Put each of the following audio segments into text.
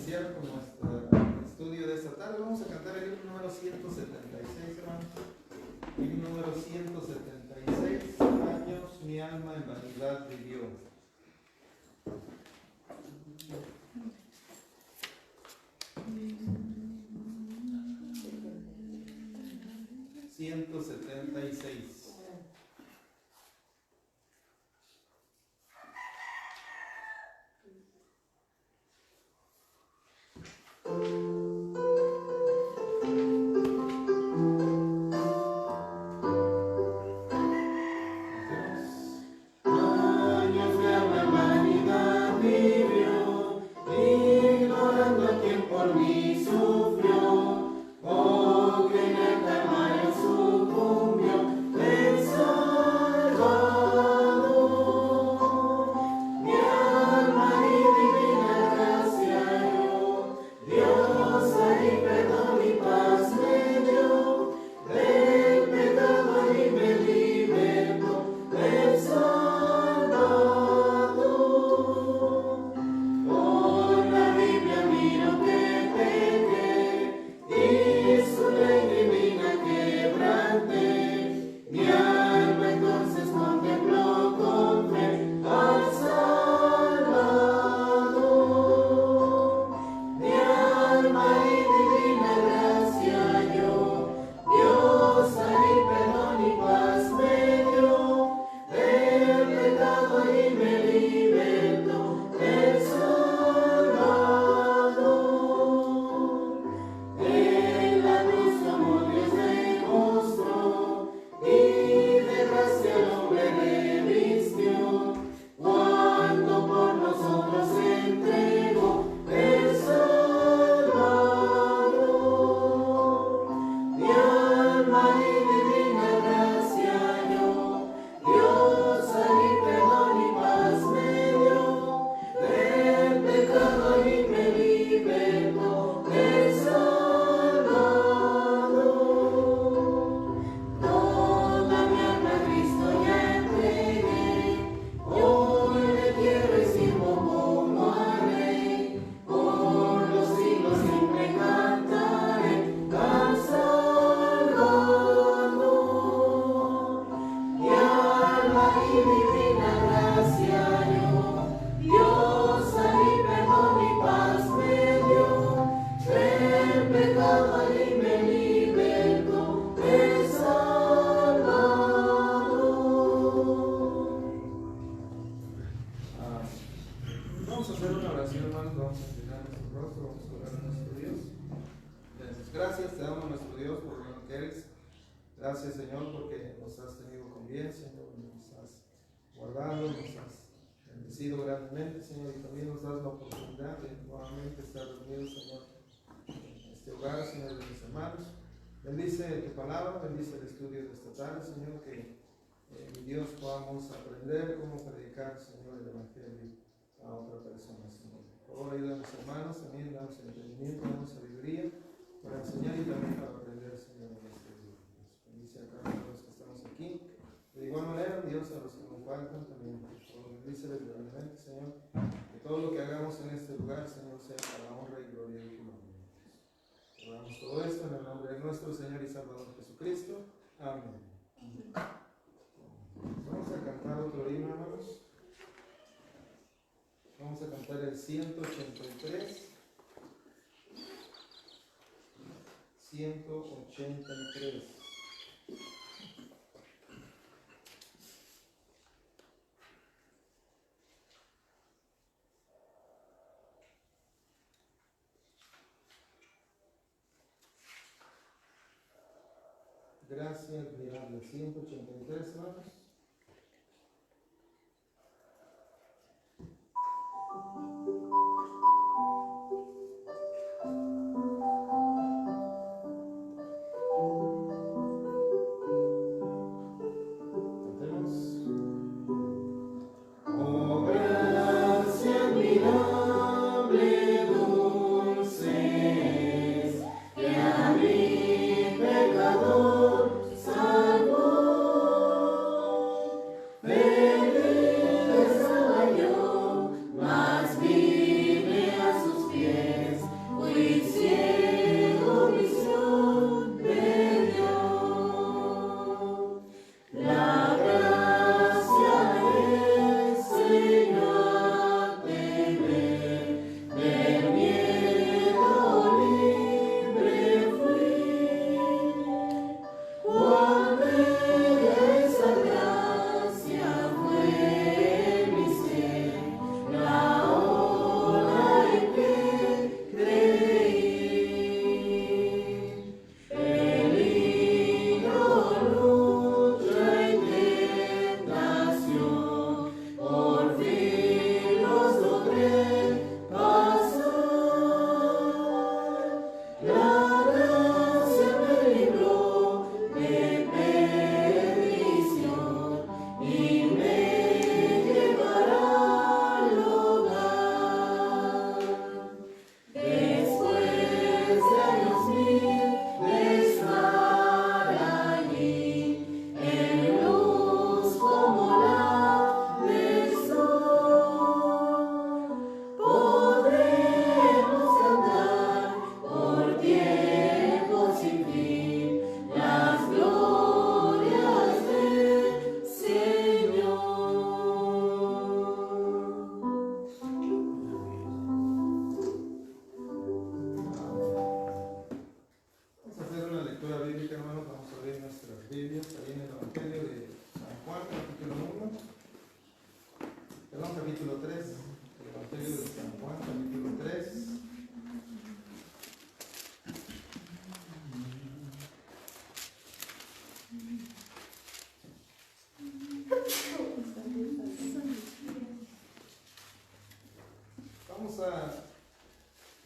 iniciar con nuestro estudio de esta tarde. Vamos a cantar el himno número 176, hermanos. Himno número 176, años mi alma en vanidad vivió. 176. Gracias, Señor, porque nos has tenido con bien, Señor, nos has guardado, nos has bendecido grandemente, Señor, y también nos das la oportunidad de nuevamente estar reunidos, Señor, en este hogar, Señor, de mis hermanos. Bendice tu palabra, bendice el estudio de esta tarde, Señor, que mi Dios podamos aprender cómo predicar, Señor, el Evangelio a otra persona, Señor. Por favor, ayuda a mis hermanos, también damos entendimiento, damos sabiduría para enseñar y también para aprender, Señor, en este día. Bendice a cada uno de los que estamos aquí. De igual manera, Dios, a los que nos faltan también. Bendíceles grandemente, Señor. Que todo lo que hagamos en este lugar, Señor, sea para la honra y gloria de tu nombre. Oramos todo esto en el nombre de nuestro Señor y Salvador Jesucristo. Amén. Vamos a cantar otro himno, hermanos. Vamos a cantar el 183. 183. Gracias, admirable. 183, hermanos. Pecador, salvo.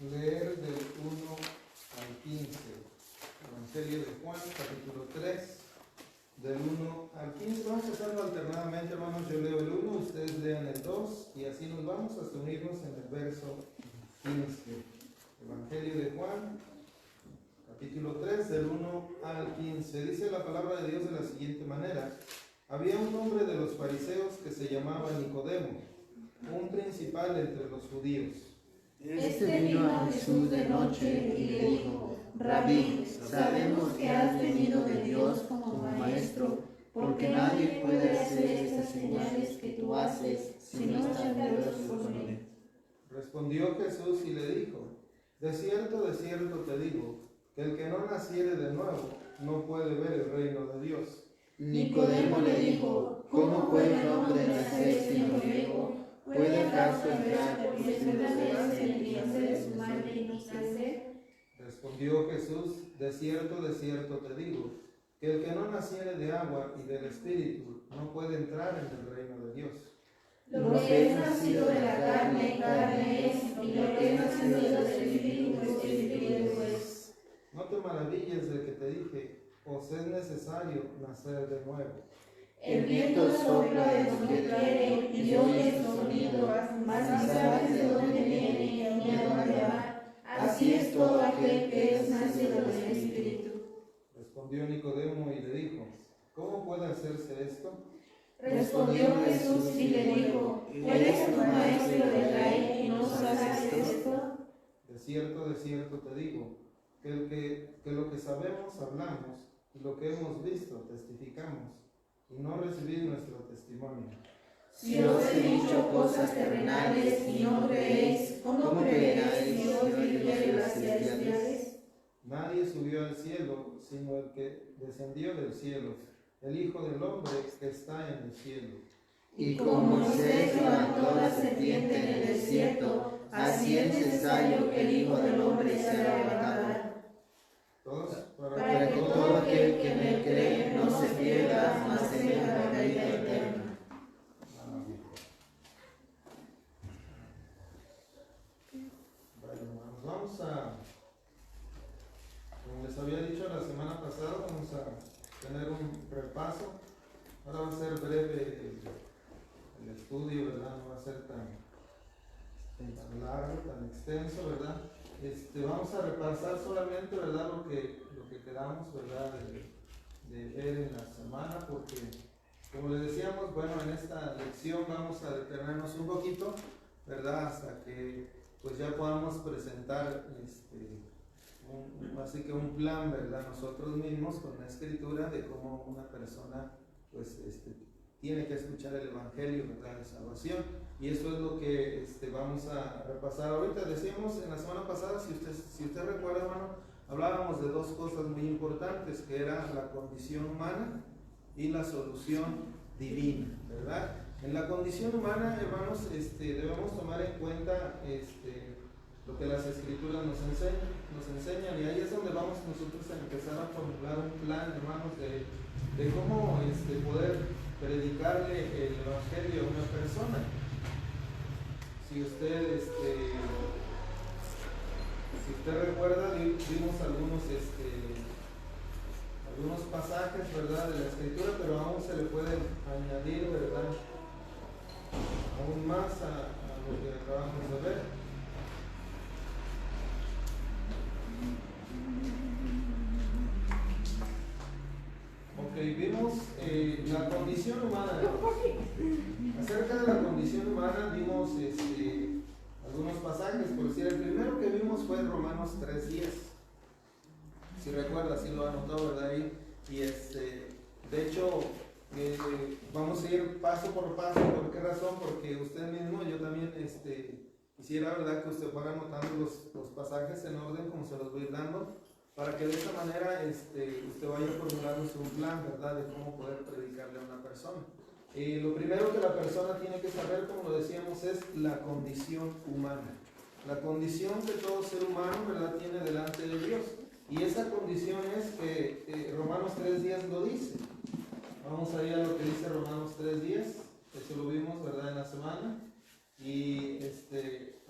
leer del 1 al 15. Evangelio de Juan, capítulo 3, del 1 al 15. Vamos a hacerlo alternadamente, hermanos. Yo leo el 1, ustedes lean el 2 y así nos vamos hasta unirnos en el verso 15. Evangelio de Juan, capítulo 3, del 1 al 15. Dice la palabra de Dios de la siguiente manera: había un hombre de los fariseos que se llamaba Nicodemo, un principal entre los judíos. Este vino a Jesús de noche y le dijo: Rabí, sabemos que has venido de Dios como maestro, porque nadie puede hacer estas señales que tú haces si no está Dios con él. Respondió Jesús y le dijo: de cierto te digo, que el que no naciere de nuevo no puede ver el reino de Dios. Nicodemo le dijo: ¿cómo puede el hombre nacer siendo viejo? ¿Puede acaso entrar por segunda vez en el vientre de su madre y no nacer? Respondió Jesús: de cierto te digo, que el que no naciere de agua y del Espíritu no puede entrar en el reino de Dios. Lo que es nacido de la carne, carne es, y lo que es nacido del Espíritu, Espíritu es. No te maravilles de que te dije, os es necesario nacer de nuevo. El viento sopla de donde quiere y oyes su sonido, mas no sabes de dónde viene ni a dónde va. Así es todo aquel que es nacido del Espíritu. Respondió Nicodemo y le dijo: ¿cómo puede hacerse esto? Respondió Jesús y le dijo: ¿eres un maestro de ley y no sabes esto? De cierto te digo, que lo que sabemos hablamos y lo que hemos visto testificamos, y no recibid nuestro testimonio. Si os he dicho cosas terrenales y no creéis, ¿cómo creeréis si os dijere las celestiales? Nadie subió al cielo, sino el que descendió del cielo, el Hijo del Hombre que está en el cielo. Y como Moisés levantó la serpiente en el desierto, así es necesario que el Hijo del Hombre sea levantado. Todos, Para que todo aquel que en él cree no se pierda, mas tenga la vida eterna. Bueno, hermanos, vamos a, como les había dicho la semana pasada, vamos a tener un repaso. Ahora va a ser breve el estudio, ¿verdad? No va a ser tan largo, tan extenso, ¿verdad? Vamos a repasar solamente, ¿verdad? Lo que quedamos, ¿verdad? De ver en la semana, porque como les decíamos, bueno, en esta lección vamos a detenernos un poquito, ¿verdad? Hasta que pues ya podamos presentar así que un plan, ¿verdad? Nosotros mismos con la escritura de cómo una persona pues tiene que escuchar el evangelio, ¿verdad? De salvación. Y eso es lo que vamos a repasar ahorita. Decíamos en la semana pasada, si usted recuerda, hermano, hablábamos de dos cosas muy importantes, que era la condición humana y la solución divina, ¿verdad? En la condición humana, hermanos, debemos tomar en cuenta lo que las escrituras nos enseñan, y ahí es donde vamos nosotros a empezar a formular un plan, hermanos, de cómo poder predicarle el evangelio a una persona. Si usted recuerda, vimos algunos pasajes, ¿verdad?, de la escritura, pero aún se le puede añadir, ¿verdad?, aún más a lo que acabamos de ver. Ok, vimos la condición humana. Acerca de la condición humana vimos algunos pasajes. Por decir, el primero que vimos fue Romanos 3:10. Si recuerda, si lo anotó, ¿verdad? Ahí. Y de hecho, vamos a ir paso por paso. ¿Por qué razón? Porque usted mismo, yo también quisiera, ¿verdad?, que usted fuera anotando los pasajes en orden como se los voy dando, para que de esta manera usted vaya formulándose un plan, ¿verdad?, de cómo poder predicarle a una persona. Lo primero que la persona tiene que saber, como lo decíamos, es la condición humana. La condición que todo ser humano, ¿verdad?, tiene delante de Dios. Y esa condición es que Romanos 3:10 lo dice. Vamos a ir a lo que dice Romanos 3:10. Eso lo vimos, ¿verdad?, en la semana. Y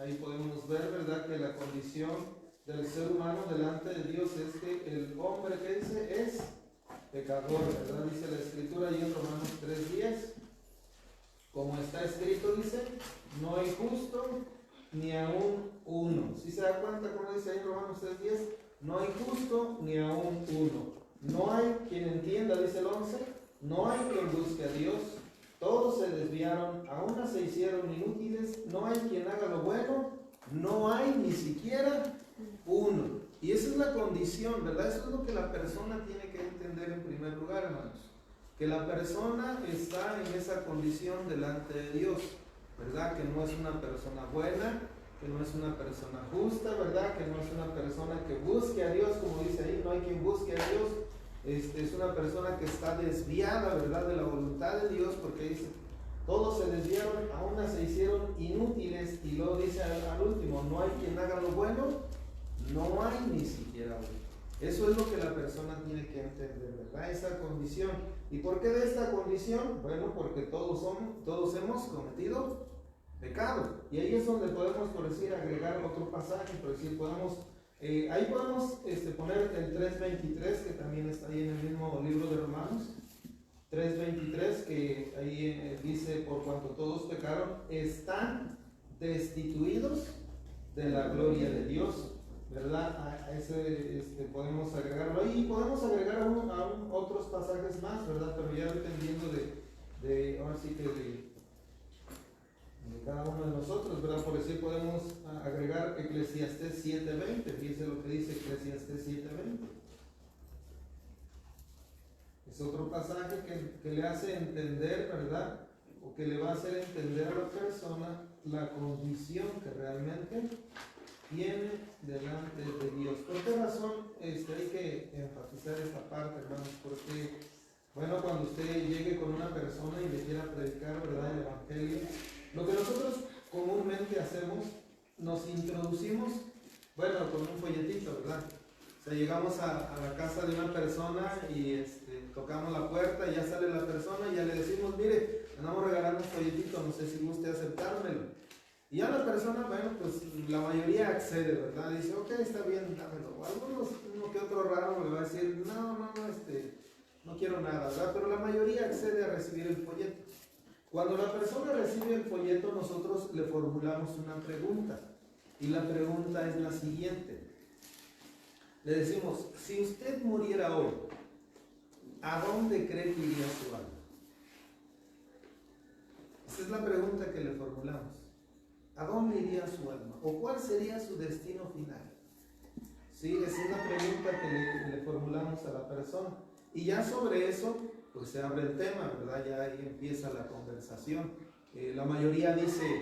ahí podemos ver, ¿verdad?, que la condición del ser humano delante de Dios es que el hombre, que dice, es pecador, ¿verdad? Dice la Escritura ahí en Romanos 3:10, como está escrito, dice, no hay justo ni aún uno. ¿Sí se da cuenta cómo dice ahí en Romanos 3:10? No hay justo ni aún uno. No hay quien entienda, dice el 11, no hay quien busque a Dios. Todos se desviaron, a una se hicieron inútiles, no hay quien haga lo bueno, no hay ni siquiera uno. Y esa es la condición, ¿verdad? Eso es lo que la persona tiene que entender en primer lugar, hermanos. Que la persona está en esa condición delante de Dios, ¿verdad? Que no es una persona buena, que no es una persona justa, ¿verdad? Que no es una persona que busque a Dios, como dice ahí, no hay quien busque a Dios. Es una persona que está desviada, ¿verdad?, de la voluntad de Dios, porque dice, todos se desviaron, a una se hicieron inútiles, y luego dice al último, no hay quien haga lo bueno, no hay ni siquiera uno. Eso es lo que la persona tiene que entender, ¿verdad? Esa condición. ¿Y por qué de esta condición? Bueno, porque todos hemos cometido pecado. Y ahí es donde podemos, por decir, agregar otro pasaje, por decir, ahí podemos poner el 3:23, que también está ahí en el mismo libro de Romanos. 3:23, que ahí dice, por cuanto todos pecaron, están destituidos de la gloria de Dios, ¿verdad? A ese podemos agregarlo ahí, y podemos agregar aún otros pasajes más, ¿verdad? Pero ya dependiendo ahora sí que de cada uno de nosotros, ¿verdad? Por decir, podemos agregar Eclesiastés 7:20, fíjense lo que dice Eclesiastés 7:20. Es otro pasaje que le hace entender, ¿verdad?, o que le va a hacer entender a la persona la condición que realmente tiene delante de Dios. ¿Por qué razón hay que enfatizar esta parte, hermanos? Porque, bueno, cuando usted llegue con una persona y le quiera predicar, ¿verdad?, el Evangelio, lo que nosotros comúnmente hacemos, nos introducimos, bueno, con un folletito, ¿verdad? O sea, llegamos a la casa de una persona y tocamos la puerta, y ya sale la persona y ya le decimos, mire, andamos regalando un folletito, no sé si guste aceptármelo. Y ya la persona, bueno, pues la mayoría accede, ¿verdad? Dice, ok, está bien, dámelo. O algunos, uno que otro raro le va a decir, no quiero nada, ¿verdad? Pero la mayoría accede a recibir el folleto. Cuando la persona recibe el folleto, nosotros le formulamos una pregunta. Y la pregunta es la siguiente. Le decimos, si usted muriera hoy, ¿a dónde cree que iría su alma? Esa es la pregunta que le formulamos. ¿A dónde iría su alma? ¿O cuál sería su destino final? Sí, esa es la pregunta que le formulamos a la persona. Y ya sobre eso, pues se abre el tema, ¿verdad? Ya ahí empieza la conversación. La mayoría dice,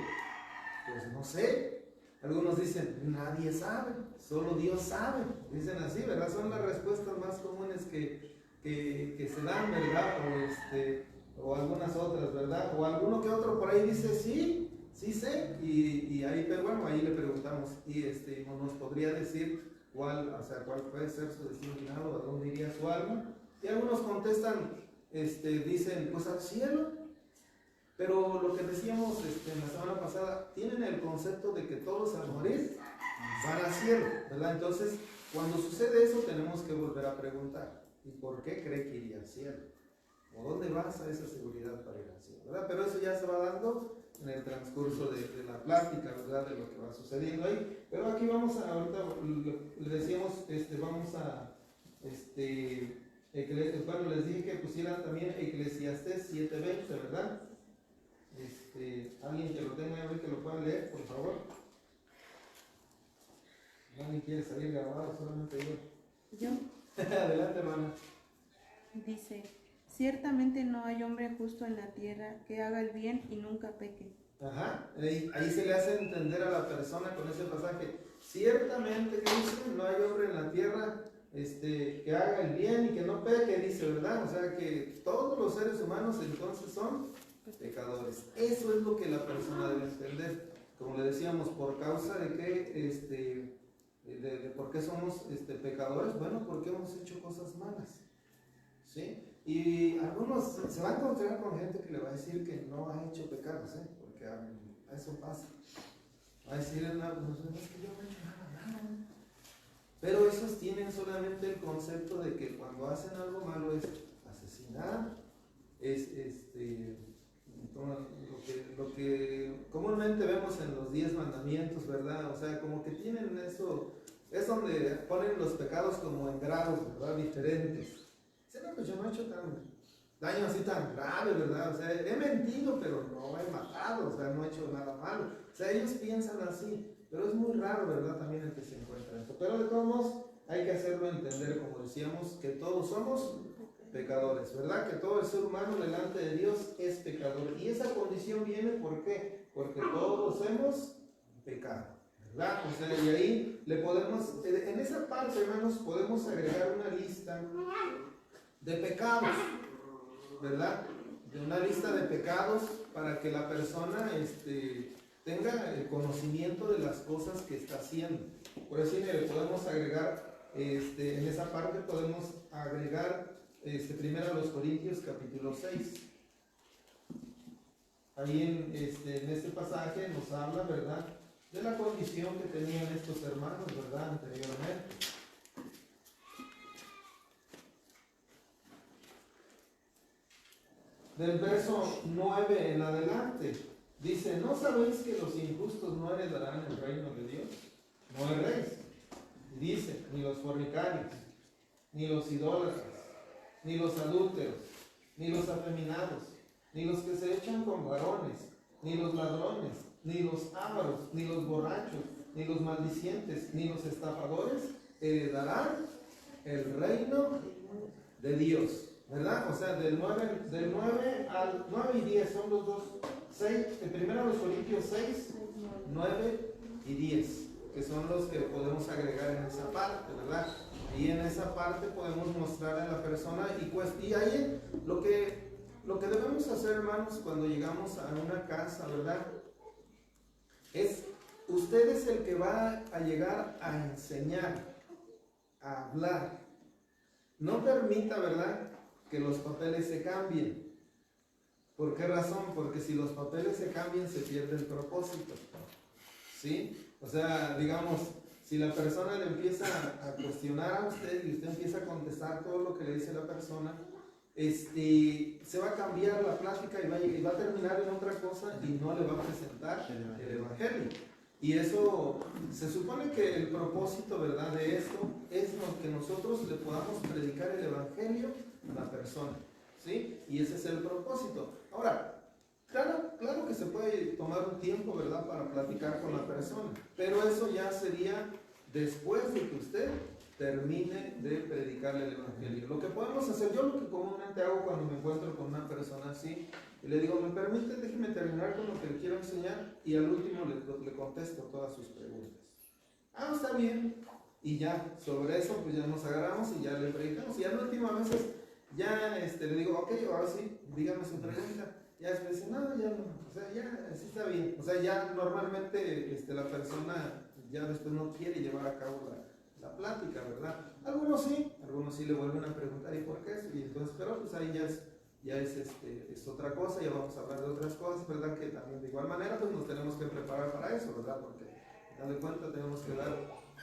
pues no sé. Algunos dicen, nadie sabe, solo Dios sabe. Dicen así, ¿verdad? Son las respuestas más comunes que se dan, ¿verdad? O algunas otras, ¿verdad? O alguno que otro por ahí dice, sí sé. Y ahí, pero bueno, ahí le preguntamos, y nos podría decir cuál puede ser su destino final, o a dónde iría su alma. Y algunos contestan, dicen, pues al cielo. Pero lo que decíamos en la semana pasada, tienen el concepto de que todos al morir van al cielo, ¿verdad? Entonces, cuando sucede eso, tenemos que volver a preguntar, ¿y por qué cree que iría al cielo? ¿O dónde basa esa seguridad para ir al cielo? ¿Verdad? Pero eso ya se va dando en el transcurso de la plática, ¿verdad? De lo que va sucediendo ahí. Pero aquí vamos ahorita le decíamos, vamos a, bueno, les dije que pusieran también Eclesiastés 7:20, ¿verdad? Alguien que lo tenga ahí, que lo pueda leer, por favor. ¿Alguien quiere salir grabado? Solamente yo. Adelante, hermana. Dice, ciertamente no hay hombre justo en la tierra que haga el bien y nunca peque. Ajá, ahí se le hace entender a la persona con ese pasaje. Ciertamente, que dice, no hay hombre en la tierra que haga el bien y que no peque, dice, ¿verdad? O sea que todos los seres humanos entonces son pecadores. Eso es lo que la persona debe entender. Como le decíamos, por causa de que, de por qué somos pecadores, bueno, porque hemos hecho cosas malas, ¿sí? Y algunos se van a encontrar con gente que le va a decir que no ha hecho pecados, porque a eso pasa. Va a decir, no, es que yo no he hecho nada. Pero esos tienen solamente el concepto de que cuando hacen algo malo es asesinar, es lo que comúnmente vemos en los 10 mandamientos, ¿verdad? O sea, como que tienen eso, es donde ponen los pecados como en grados, ¿verdad? Diferentes. Dicen, no, pues yo no he hecho daño así tan grave, ¿verdad? O sea, he mentido, pero no he matado, o sea, no he hecho nada malo. O sea, ellos piensan así, pero es muy raro, ¿verdad? También el que se encuentra esto. Pero de todos modos, hay que hacerlo entender, como decíamos, que todos somos pecadores, ¿verdad? Que todo el ser humano delante de Dios es pecador. Y esa condición viene, ¿por qué? Porque todos hemos pecado, ¿verdad? O sea, y ahí le podemos, en esa parte, hermanos, podemos agregar una lista de pecados, ¿verdad? De una lista de pecados para que la persona tenga el conocimiento de las cosas que está haciendo. Por eso le podemos agregar, en esa parte podemos agregar primero a los Corintios capítulo 6. Ahí en este pasaje nos habla, ¿verdad?, de la condición que tenían estos hermanos, ¿verdad?, anteriormente. Del verso 9 en adelante, dice, ¿no sabéis que los injustos no heredarán el reino de Dios? No erréis. Dice, ni los fornicarios, ni los idólatras, ni los adúlteros, ni los afeminados, ni los que se echan con varones, ni los ladrones, ni los ávaros, ni los borrachos, ni los maldicientes, ni los estafadores heredarán el reino de Dios. ¿Verdad? O sea, del 9 al 9 y 10 son los dos. Primero los Corintios 6, 9 y 10, que son los que podemos agregar en esa parte, ¿verdad? Y en esa parte podemos mostrar a la persona y ahí lo que debemos hacer, hermanos, cuando llegamos a una casa, ¿verdad? Usted es el que va a llegar a enseñar, a hablar. No permita, ¿verdad?, que los papeles se cambien. ¿Por qué razón? Porque si los papeles se cambian, se pierde el propósito. ¿Sí? O sea, digamos, si la persona le empieza a cuestionar a usted y usted empieza a contestar todo lo que le dice la persona, se va a cambiar la plática y va a terminar en otra cosa y no le va a presentar el Evangelio. Y eso, se supone que el propósito, ¿verdad?, de esto es que nosotros le podamos predicar el Evangelio a la persona, ¿sí? Y ese es el propósito. Ahora, claro que se puede tomar un tiempo, ¿verdad?, para platicar con la persona, pero eso ya sería después de que usted termine de predicarle el Evangelio. Lo que podemos hacer, yo lo que comúnmente hago cuando me encuentro con una persona así, y le digo, ¿me permite? Déjeme terminar con lo que le quiero enseñar, y al último le contesto todas sus preguntas. Ah, está bien. Y ya, sobre eso, pues ya nos agarramos y ya le predicamos. Y a la última vez ya le digo, ok, ahora sí, dígame su pregunta. Ya después dice, no, ya no, o sea, ya, sí está bien. O sea, ya normalmente la persona ya después no quiere llevar a cabo la plática, ¿verdad? Algunos sí le vuelven a preguntar, ¿y por qué eso? Y entonces, pero pues ahí ya es otra cosa, ya vamos a hablar de otras cosas, ¿verdad? Que también de igual manera, pues nos tenemos que preparar para eso, ¿verdad? Porque, dando cuenta, tenemos que dar,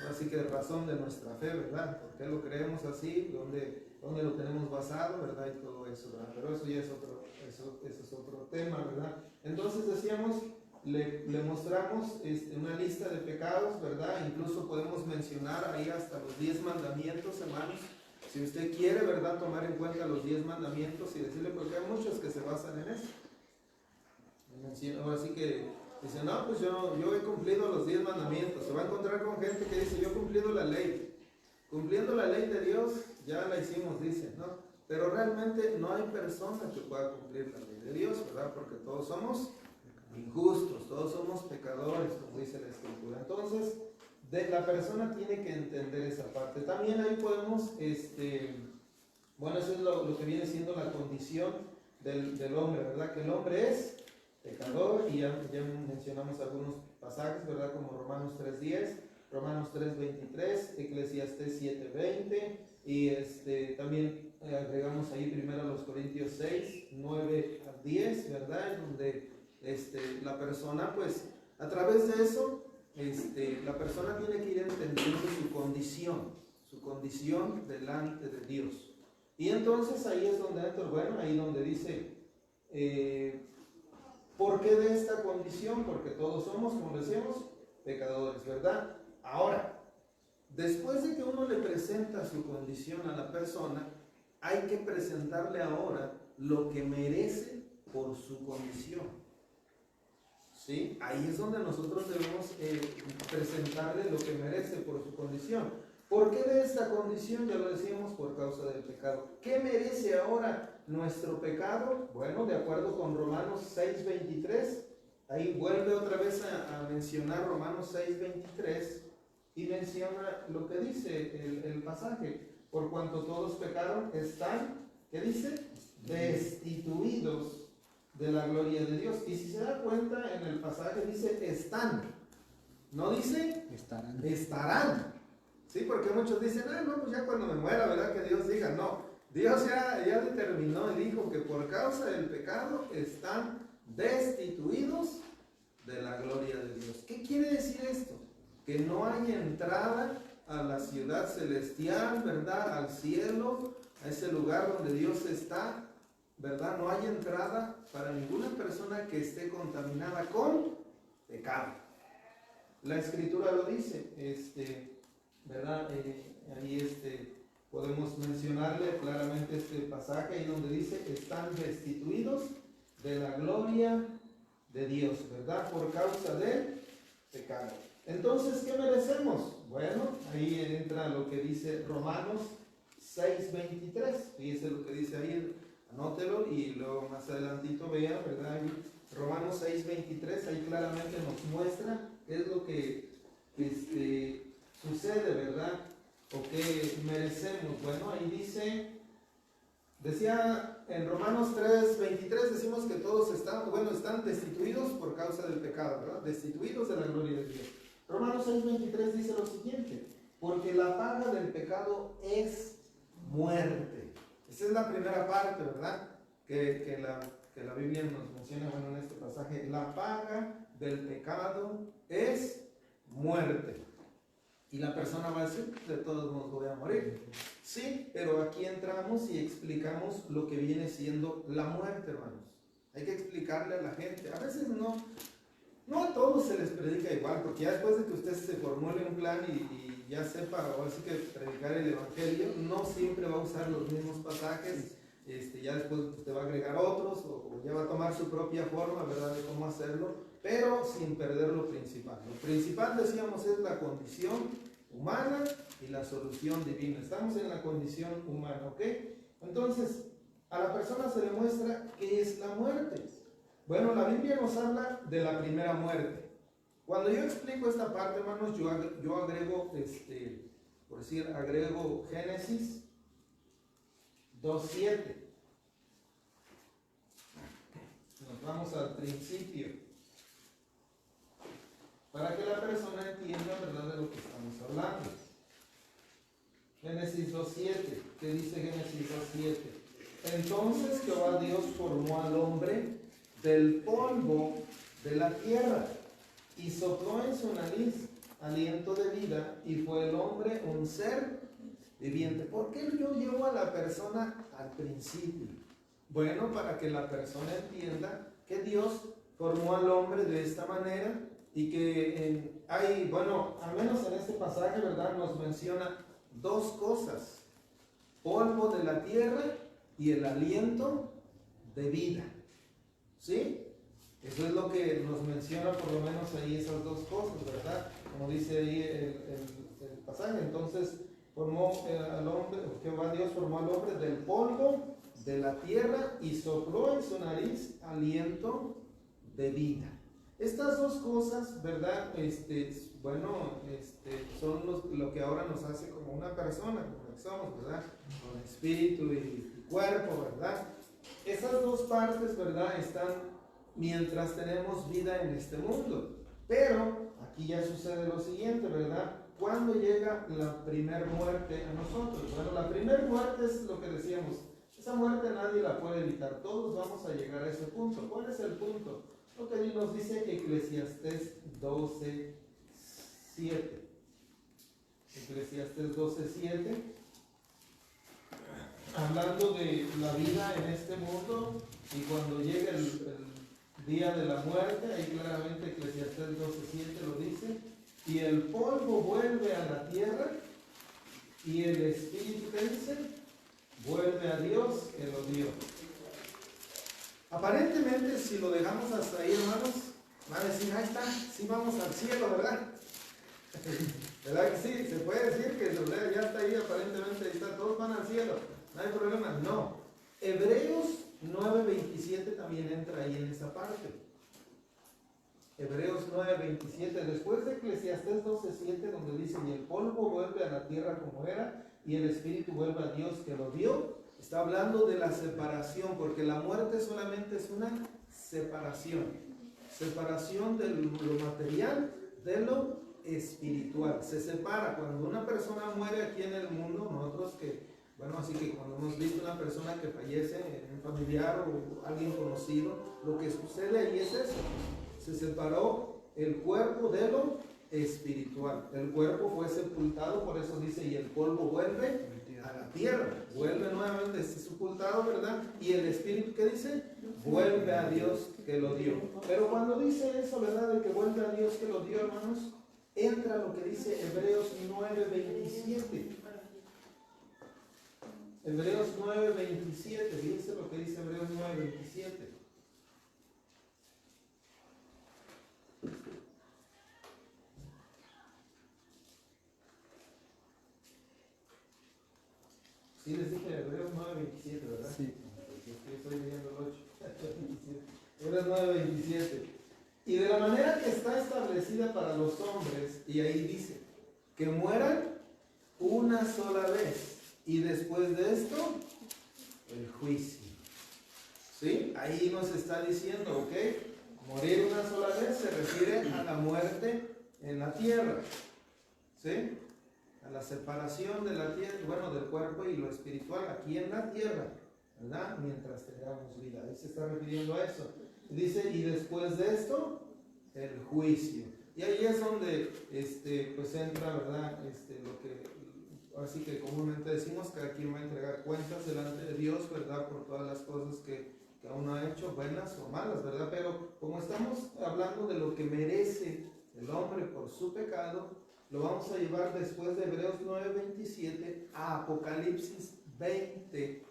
así que razón de nuestra fe, ¿verdad? ¿Por qué lo creemos así? ¿Dónde lo tenemos basado, ¿verdad? Y todo eso, ¿verdad? Pero eso ya es otro tema, ¿verdad? Entonces decíamos, le mostramos una lista de pecados, ¿verdad? Incluso podemos mencionar ahí hasta los 10 mandamientos, hermanos. Si usted quiere, ¿verdad?, tomar en cuenta los 10 mandamientos y decirle, porque hay muchos que se basan en eso. Ahora sí que dice, no, pues yo he cumplido los 10 mandamientos. Se va a encontrar con gente que dice, yo he cumplido la ley. Cumpliendo la ley de Dios, ya la hicimos, dice, ¿no? Pero realmente no hay persona que pueda cumplir la ley de Dios, ¿verdad? Porque todos somos injustos, todos somos pecadores, como dice la Escritura. Entonces, la persona tiene que entender esa parte. También ahí podemos, bueno, eso es lo que viene siendo la condición del hombre, ¿verdad? Que el hombre es pecador, y ya mencionamos algunos pasajes, ¿verdad? Como Romanos 3:10, Romanos 3:23, Eclesiastés 7:20, y también agregamos ahí primero a los Corintios 6, 9 al 10, ¿verdad? En donde la persona, pues, a través de eso, la persona tiene que ir entendiendo su condición delante de Dios. Y entonces ahí es donde entra, bueno, ahí donde dice, ¿por qué de esta condición? Porque todos somos, como decíamos, pecadores, ¿verdad? Ahora, después de que uno le presenta su condición a la persona, hay que presentarle ahora lo que merece por su condición. ¿Sí? Ahí es donde nosotros debemos presentarle lo que merece por su condición. ¿Por qué de esta condición? Ya lo decíamos, por causa del pecado. ¿Qué merece ahora nuestro pecado? Bueno, de acuerdo con Romanos 6:23, ahí vuelve otra vez a mencionar Romanos 6:23 y menciona lo que dice el pasaje. Por cuanto todos pecaron, están, ¿qué dice? Destituidos de la gloria de Dios. Y si se da cuenta, en el pasaje dice están, no dice estarán. Sí, porque muchos dicen, no, pues ya cuando me muera, ¿verdad? Que Dios diga, no. Dios ya determinó y dijo que por causa del pecado están destituidos de la gloria de Dios. ¿Qué quiere decir esto? Que no hay entrada a la ciudad celestial, ¿verdad? Al cielo, a ese lugar donde Dios está, ¿verdad? No hay entrada para ninguna persona que esté contaminada con pecado. La Escritura lo dice, ¿verdad? Ahí podemos mencionarle claramente este pasaje ahí donde dice, están destituidos de la gloria de Dios, ¿verdad? Por causa del pecado. Entonces, ¿qué merecemos? Bueno, ahí entra lo que dice Romanos 6:23. Fíjese lo que dice ahí, anótelo y luego más adelantito vea, ¿verdad? Romanos 6:23, ahí claramente nos muestra qué es lo que sucede, ¿verdad? O qué merecemos. Bueno, ahí decía en Romanos 3:23, decimos que todos están destituidos por causa del pecado, ¿verdad? Destituidos de la gloria de Dios. Romanos 6:23 dice lo siguiente, porque la paga del pecado es muerte. Esa es la primera parte, ¿verdad? Que la Biblia nos menciona, bueno, en este pasaje, la paga del pecado es muerte. Y la persona va a decir, de todos modos voy a morir. Sí, pero aquí entramos y explicamos lo que viene siendo la muerte, hermanos. Hay que explicarle a la gente. A veces no a todos se les predica igual, porque ya después de que usted se formule un plan y ya sepa, o así que predicar el Evangelio, no siempre va a usar los mismos pasajes. Ya después usted va a agregar otros, o ya va a tomar su propia forma, ¿verdad?, de cómo hacerlo, pero sin perder lo principal. Lo principal, decíamos, es la condición humana y la solución divina. Estamos en la condición humana, ¿ok? Entonces, a la persona se le muestra qué es la muerte. Bueno, la Biblia nos habla de la primera muerte. Cuando yo explico esta parte, hermanos, yo agrego, por decir, agrego Génesis 2:7. Nos vamos al principio, para que la persona entienda, ¿verdad?, de lo que estamos hablando. Génesis 2:7. ¿Qué dice Génesis 2:7? Entonces Jehová Dios formó al hombre del polvo de la tierra y sopló en su nariz aliento de vida y fue el hombre un ser viviente. ¿Por qué yo llevo a la persona al principio? Bueno, para que la persona entienda que Dios formó al hombre de esta manera y que al menos en este pasaje, ¿verdad?, nos menciona dos cosas: polvo de la tierra y el aliento de vida. ¿Sí? Eso es lo que nos menciona por lo menos ahí, esas dos cosas, ¿verdad? Como dice ahí el pasaje. Entonces formó al hombre, Jehová Dios formó al hombre del polvo de la tierra y sopló en su nariz aliento de vida. Estas dos cosas, ¿verdad? Son lo que ahora nos hace como una persona, como que somos, ¿verdad? Con espíritu y cuerpo, ¿verdad? Esas dos partes, ¿verdad?, están mientras tenemos vida en este mundo. Pero aquí ya sucede lo siguiente, ¿verdad? ¿Cuándo llega la primer muerte a nosotros? Bueno, la primer muerte es lo que decíamos. Esa muerte nadie la puede evitar. Todos vamos a llegar a ese punto. ¿Cuál es el punto? Lo que nos dice Eclesiastés 12:6. 7. Eclesiastés 12:7. Hablando de la vida en este mundo y cuando llegue el día de la muerte, ahí claramente Eclesiastés 12:7 lo dice, y el polvo vuelve a la tierra y el espíritu, ¿qué dice? Vuelve a Dios que lo dio. Aparentemente, si lo dejamos hasta ahí, hermanos, van a decir, ahí está, sí vamos al cielo, ¿verdad? ¿Verdad que sí? Se puede decir que ya está ahí, aparentemente, ahí está, todos van al cielo, no hay problema. No. Hebreos 9:27 también entra ahí en esa parte. Hebreos 9:27, después de Eclesiastés 12:7, donde dice, y el polvo vuelve a la tierra como era, y el espíritu vuelve a Dios que lo dio. Está hablando de la separación, porque la muerte solamente es una separación. Separación de lo material de lo espiritual. Se separa cuando una persona muere aquí en el mundo, nosotros que, bueno, así que cuando hemos visto una persona que fallece, un familiar o alguien conocido, lo que sucede ahí es eso. Se separó el cuerpo de lo espiritual. El cuerpo fue sepultado, por eso dice, y el polvo vuelve a la tierra, vuelve nuevamente, es sepultado, ¿verdad? Y el espíritu, ¿qué dice? Vuelve a Dios que lo dio. Pero cuando dice eso, ¿verdad? De que vuelve a Dios que lo dio, hermanos, entra lo que dice Hebreos 9:27. Hebreos 9:27, fíjense lo que dice Hebreos 9:27. Sí, les dije Hebreos 9:27, ¿verdad? Sí. Porque estoy leyendo el 8. Hebreos 9:27. Y de la manera que está establecida para los hombres, y ahí dice, que mueran una sola vez, y después de esto, el juicio. ¿Sí? Ahí nos está diciendo, ¿ok? Morir una sola vez se refiere a la muerte en la tierra. ¿Sí? A la separación de la tierra, bueno, del cuerpo y lo espiritual aquí en la tierra, ¿verdad? Mientras tengamos vida. Ahí se está refiriendo a eso. Dice, y después de esto, el juicio. Y ahí es donde, pues entra, ¿verdad? Lo que, así que comúnmente decimos que aquí va a entregar cuentas delante de Dios, ¿verdad? Por todas las cosas que uno ha hecho, buenas o malas, ¿verdad? Pero como estamos hablando de lo que merece el hombre por su pecado, lo vamos a llevar después de Hebreos 9:27 a Apocalipsis 20.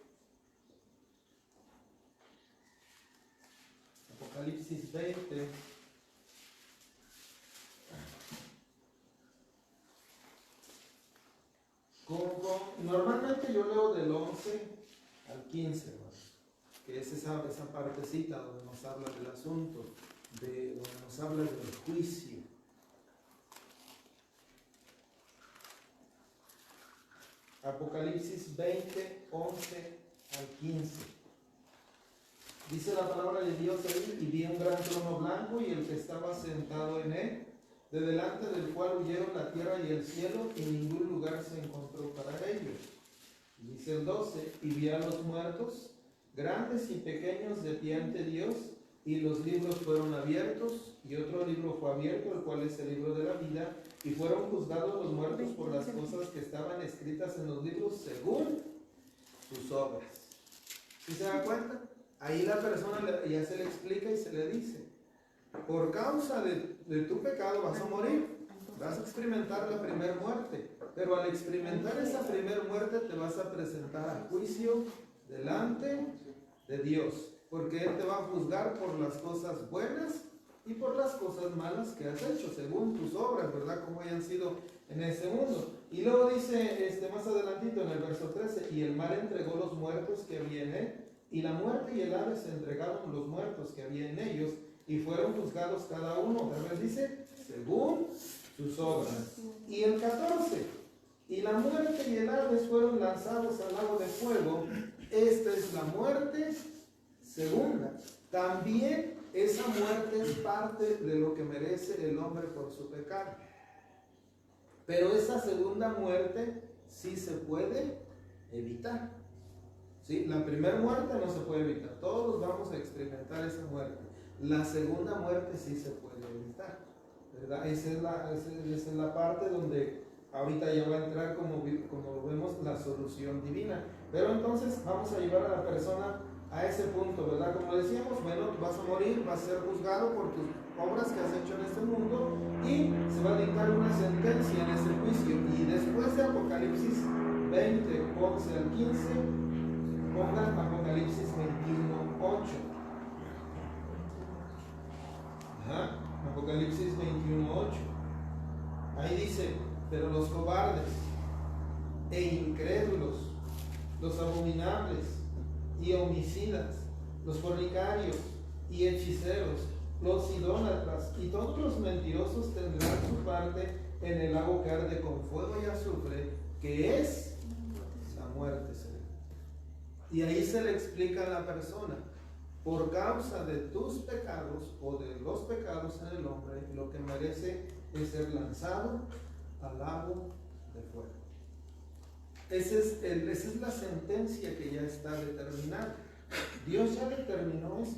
Apocalipsis 20. Normalmente yo leo del 11 al 15, hermanos, que es esa partecita donde nos habla del asunto, donde nos habla del juicio. Apocalipsis 20, 11 al 15. Dice la palabra de Dios ahí, y vi un gran trono blanco y el que estaba sentado en él, de delante del cual huyeron la tierra y el cielo, y ningún lugar se encontró para ellos. Dice el 12, y vi a los muertos, grandes y pequeños, de pie ante Dios, y los libros fueron abiertos, y otro libro fue abierto, el cual es el libro de la vida, y fueron juzgados los muertos por las cosas que estaban escritas en los libros según sus obras. ¿Sí se da cuenta? Ahí la persona ya se le explica y se le dice, por causa de tu pecado vas a morir, vas a experimentar la primera muerte, pero al experimentar esa primera muerte te vas a presentar a juicio delante de Dios, porque Él te va a juzgar por las cosas buenas y por las cosas malas que has hecho, según tus obras, ¿verdad? Como hayan sido en este mundo. Y luego dice más adelantito en el verso 13, y el mar entregó los muertos que había en él, y la muerte y el Hades entregaron los muertos que había en ellos, y fueron juzgados cada uno, otra vez dice, según sus obras. Y el 14, y la muerte y el Hades fueron lanzados al lago de fuego. Esta es la muerte segunda. También esa muerte es parte de lo que merece el hombre por su pecado. Pero esa segunda muerte sí se puede evitar. ¿Sí? La primera muerte no se puede evitar. Todos vamos a experimentar esa muerte. La segunda muerte sí se puede evitar. ¿verdad? Esa es la parte donde ahorita ya va a entrar, como lo vemos, la solución divina. Pero entonces vamos a llevar a la persona a ese punto, ¿verdad? Como decíamos, bueno, tú vas a morir, vas a ser juzgado por tus obras que has hecho en este mundo y se va a dictar una sentencia en ese juicio. Y después de Apocalipsis 20, 11 al 15, pongan Apocalipsis 21, 8. Apocalipsis 21, 8. Ahí dice: pero los cobardes e incrédulos, los abominables y homicidas, los fornicarios y hechiceros, los idólatras y todos los mentirosos tendrán su parte en el lago que arde con fuego y azufre, que es la muerte segunda. Y ahí se le explica a la persona: por causa de tus pecados o de los pecados en el hombre, lo que merece es ser lanzado al lago de fuego. Esa es la sentencia que ya está determinada. Dios ya determinó eso.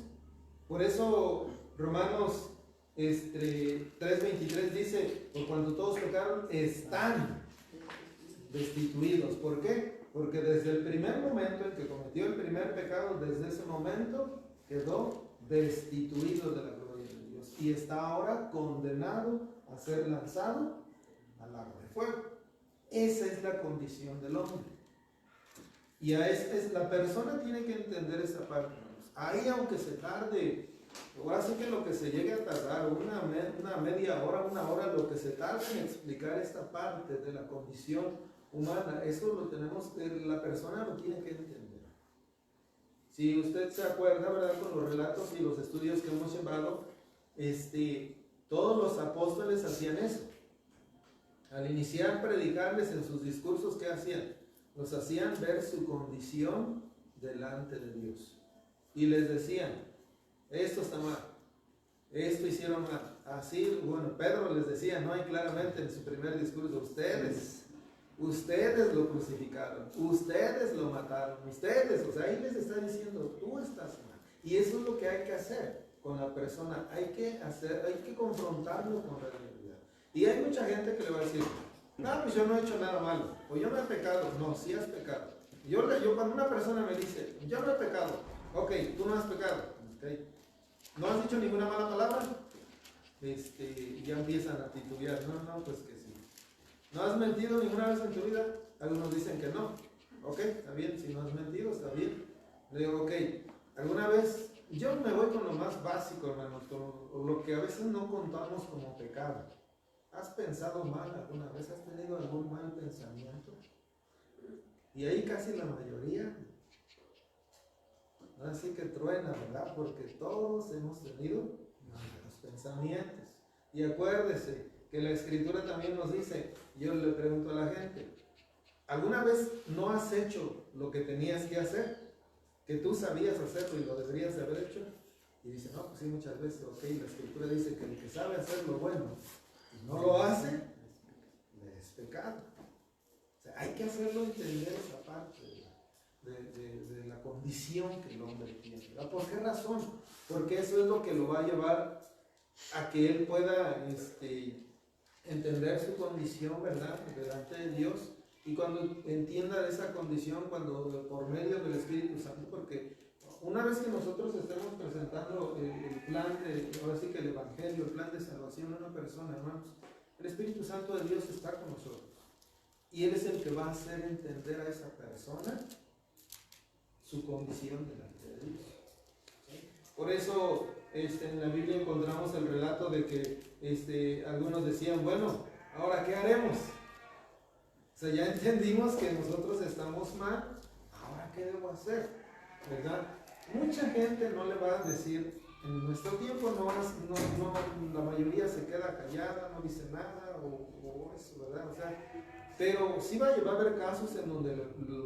Por eso Romanos 3:23 dice: por cuanto todos pecaron, están destituidos. ¿Por qué? Porque desde el primer momento en que cometió el primer pecado, desde ese momento quedó destituido de la gloria de Dios y está ahora condenado a ser lanzado al lago de fuego. Esa es la condición del hombre. Y la persona tiene que entender esa parte. Ahí, aunque se tarde, ahora sí que lo que se llegue a tardar, una media hora, una hora, lo que se tarde en explicar esta parte de la condición humana, eso lo tenemos, la persona lo tiene que entender. Si usted se acuerda, ¿verdad?, con los relatos y los estudios que hemos llevado, todos los apóstoles hacían eso. Al iniciar predicarles en sus discursos, ¿qué hacían? Los hacían ver su condición delante de Dios. Y les decían: esto está mal, esto hicieron mal. Así, bueno, Pedro les decía, no hay claramente en su primer discurso: ustedes lo crucificaron, ustedes lo mataron, ustedes, o sea, ahí les está diciendo: tú estás mal. Y eso es lo que hay que hacer con la persona, hay que confrontarlo con la realidad. Y hay mucha gente que le va a decir: no, pues yo no he hecho nada malo, o yo no he pecado. No, sí has pecado. Yo cuando una persona me dice: yo no he pecado, ok, tú no has pecado, okay, no has dicho ninguna mala palabra, y ya empiezan a titubear. No, pues que sí. ¿No has mentido ninguna vez en tu vida? Algunos dicen que no. Ok, está bien, si no has mentido, está bien. Le digo: ok, ¿alguna vez? Yo me voy con lo más básico, hermanos, con lo que a veces no contamos como pecado. ¿Has pensado mal alguna vez? ¿Has tenido algún mal pensamiento? Y ahí casi la mayoría, así que truena, ¿verdad? Porque todos hemos tenido malos pensamientos. Y acuérdese que la Escritura también nos dice, yo le pregunto a la gente: ¿alguna vez no has hecho lo que tenías que hacer? Que tú sabías hacerlo y lo deberías de haber hecho. Y dice: no, pues sí, muchas veces. Ok, la Escritura dice que el que sabe hacer lo bueno y no lo hace, le es pecado. O sea, hay que hacerlo entender esa parte de la condición que el hombre tiene, ¿verdad? ¿Por qué razón? Porque eso es lo que lo va a llevar a que él pueda entender su condición, ¿verdad?, delante de Dios. Y cuando entienda esa condición, cuando por medio del Espíritu Santo, porque una vez que nosotros estemos presentando el plan ahora sí que el Evangelio, el plan de salvación a una persona, hermanos, el Espíritu Santo de Dios está con nosotros. Y Él es el que va a hacer entender a esa persona su condición delante de Dios. ¿Sí? Por eso en la Biblia encontramos el relato de que algunos decían: bueno, ¿ahora qué haremos? O sea, ya entendimos que nosotros estamos mal, ¿ahora qué debo hacer? ¿Verdad? Mucha gente no le va a decir, en nuestro tiempo la mayoría se queda callada, no dice nada, o eso, ¿verdad? O sea, pero sí va a haber casos en donde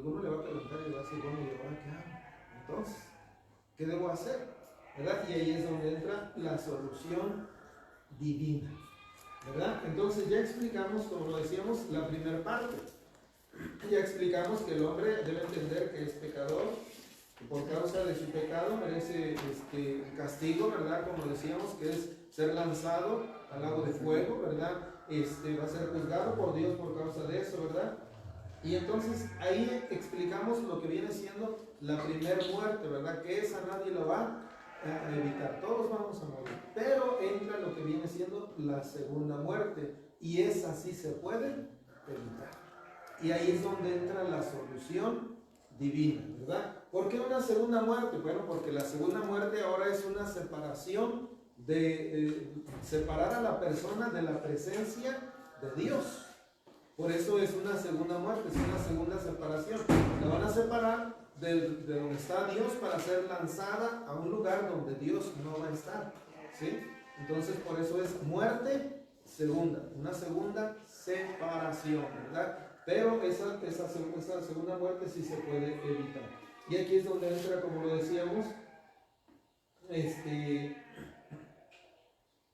uno le va a preguntar y le va a decir: bueno, ¿y ahora qué hago? Entonces, ¿qué debo hacer? ¿Verdad? Y ahí es donde entra la solución divina, ¿verdad? Entonces ya explicamos, como lo decíamos, la primera parte. Ya explicamos que el hombre debe entender que es pecador, que por causa de su pecado merece castigo, ¿verdad? Como decíamos, que es ser lanzado al lago de fuego, ¿verdad? Va a ser juzgado por Dios por causa de eso, ¿verdad? Y entonces ahí explicamos lo que viene siendo la primera muerte, ¿verdad? Que esa nadie lo va a evitar, todos vamos a morir. Pero entra lo que viene siendo la segunda muerte, y esa sí se puede evitar. Y ahí es donde entra la solución divina, ¿verdad? ¿Por qué una segunda muerte? Bueno, porque la segunda muerte ahora es una separación de separar a la persona de la presencia de Dios. Por eso es una segunda muerte, es una segunda separación. La van a separar de donde está Dios para ser lanzada a un lugar donde Dios no va a estar, ¿sí? Entonces por eso es muerte segunda, una segunda separación, ¿verdad? Pero esa segunda muerte sí se puede evitar. Y aquí es donde entra, como lo decíamos,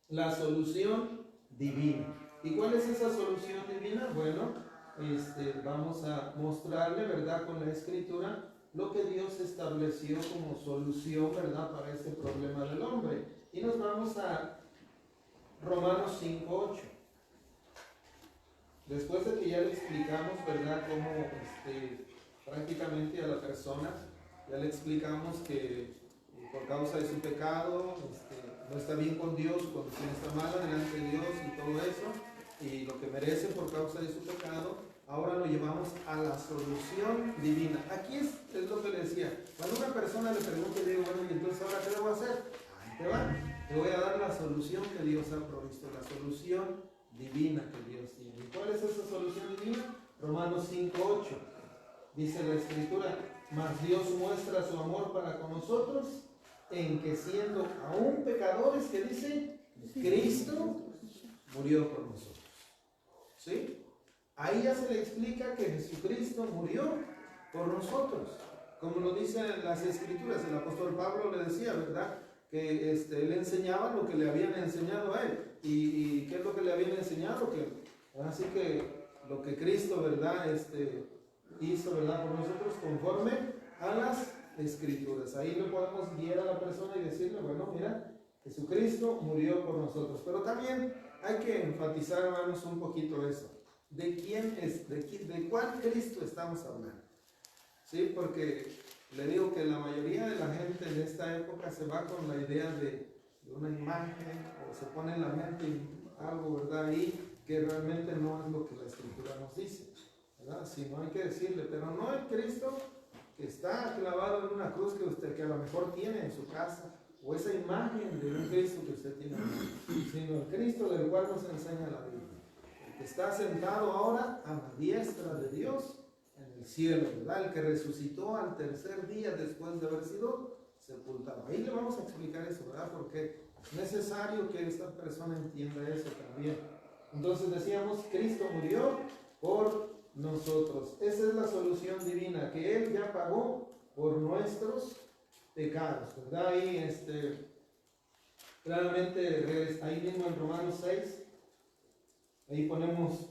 la solución divina. ¿Y cuál es esa solución divina? Bueno, vamos a mostrarle, ¿verdad?, con la escritura, lo que Dios estableció como solución, ¿verdad?, para este problema del hombre. Y nos vamos a Romanos 5:8. Después de que ya le explicamos, ¿verdad?, cómo prácticamente a la persona, ya le explicamos que por causa de su pecado, no está bien con Dios, su condición está mala delante de Dios y todo eso, y lo que merece por causa de su pecado, ahora lo llevamos a la solución divina. Aquí es lo que le decía, cuando una persona le pregunta, le digo, bueno, ¿y entonces ahora qué debo hacer? Ahí te va, te voy a dar la solución que Dios ha provisto, la solución divina que Dios tiene. ¿Y cuál es esa solución divina? Romanos 5:8. Dice la escritura, mas Dios muestra su amor para con nosotros, en que siendo aún pecadores, que dice, Cristo murió por nosotros. ¿Sí? Ahí ya se le explica que Jesucristo murió por nosotros. Como lo dicen las escrituras, el apóstol Pablo le decía, ¿verdad?, que él enseñaba lo que le habían enseñado a él. ¿Y qué es lo que le habían enseñado? Así que lo que Cristo, ¿verdad?, hizo, ¿verdad?, por nosotros conforme a las escrituras. Ahí le podemos guiar a la persona y decirle, bueno, mira, Jesucristo murió por nosotros. Pero también hay que enfatizar, hermanos, un poquito eso. ¿De quién es? ¿De cuál Cristo estamos hablando? Sí, porque le digo que la mayoría de la gente en esta época se va con la idea de una imagen, o se pone en la mente algo, ¿verdad?, ahí que realmente no es lo que la escritura nos dice, ¿verdad? Si no, hay que decirle, pero no el Cristo que está clavado en una cruz que a lo mejor tiene en su casa, o esa imagen de un Cristo que usted tiene, sino el Cristo del cual nos enseña la Biblia, el que está sentado ahora a la diestra de Dios en el cielo, ¿verdad?, el que resucitó al tercer día después de haber sido sepultado. Ahí le vamos a explicar eso, ¿verdad?, porque es necesario que esta persona entienda eso también. Entonces decíamos, Cristo murió por nosotros. Esa es la solución divina, que Él ya pagó por nuestros pecados, ¿verdad? Ahí, claramente, ahí mismo en Romanos 6, ahí ponemos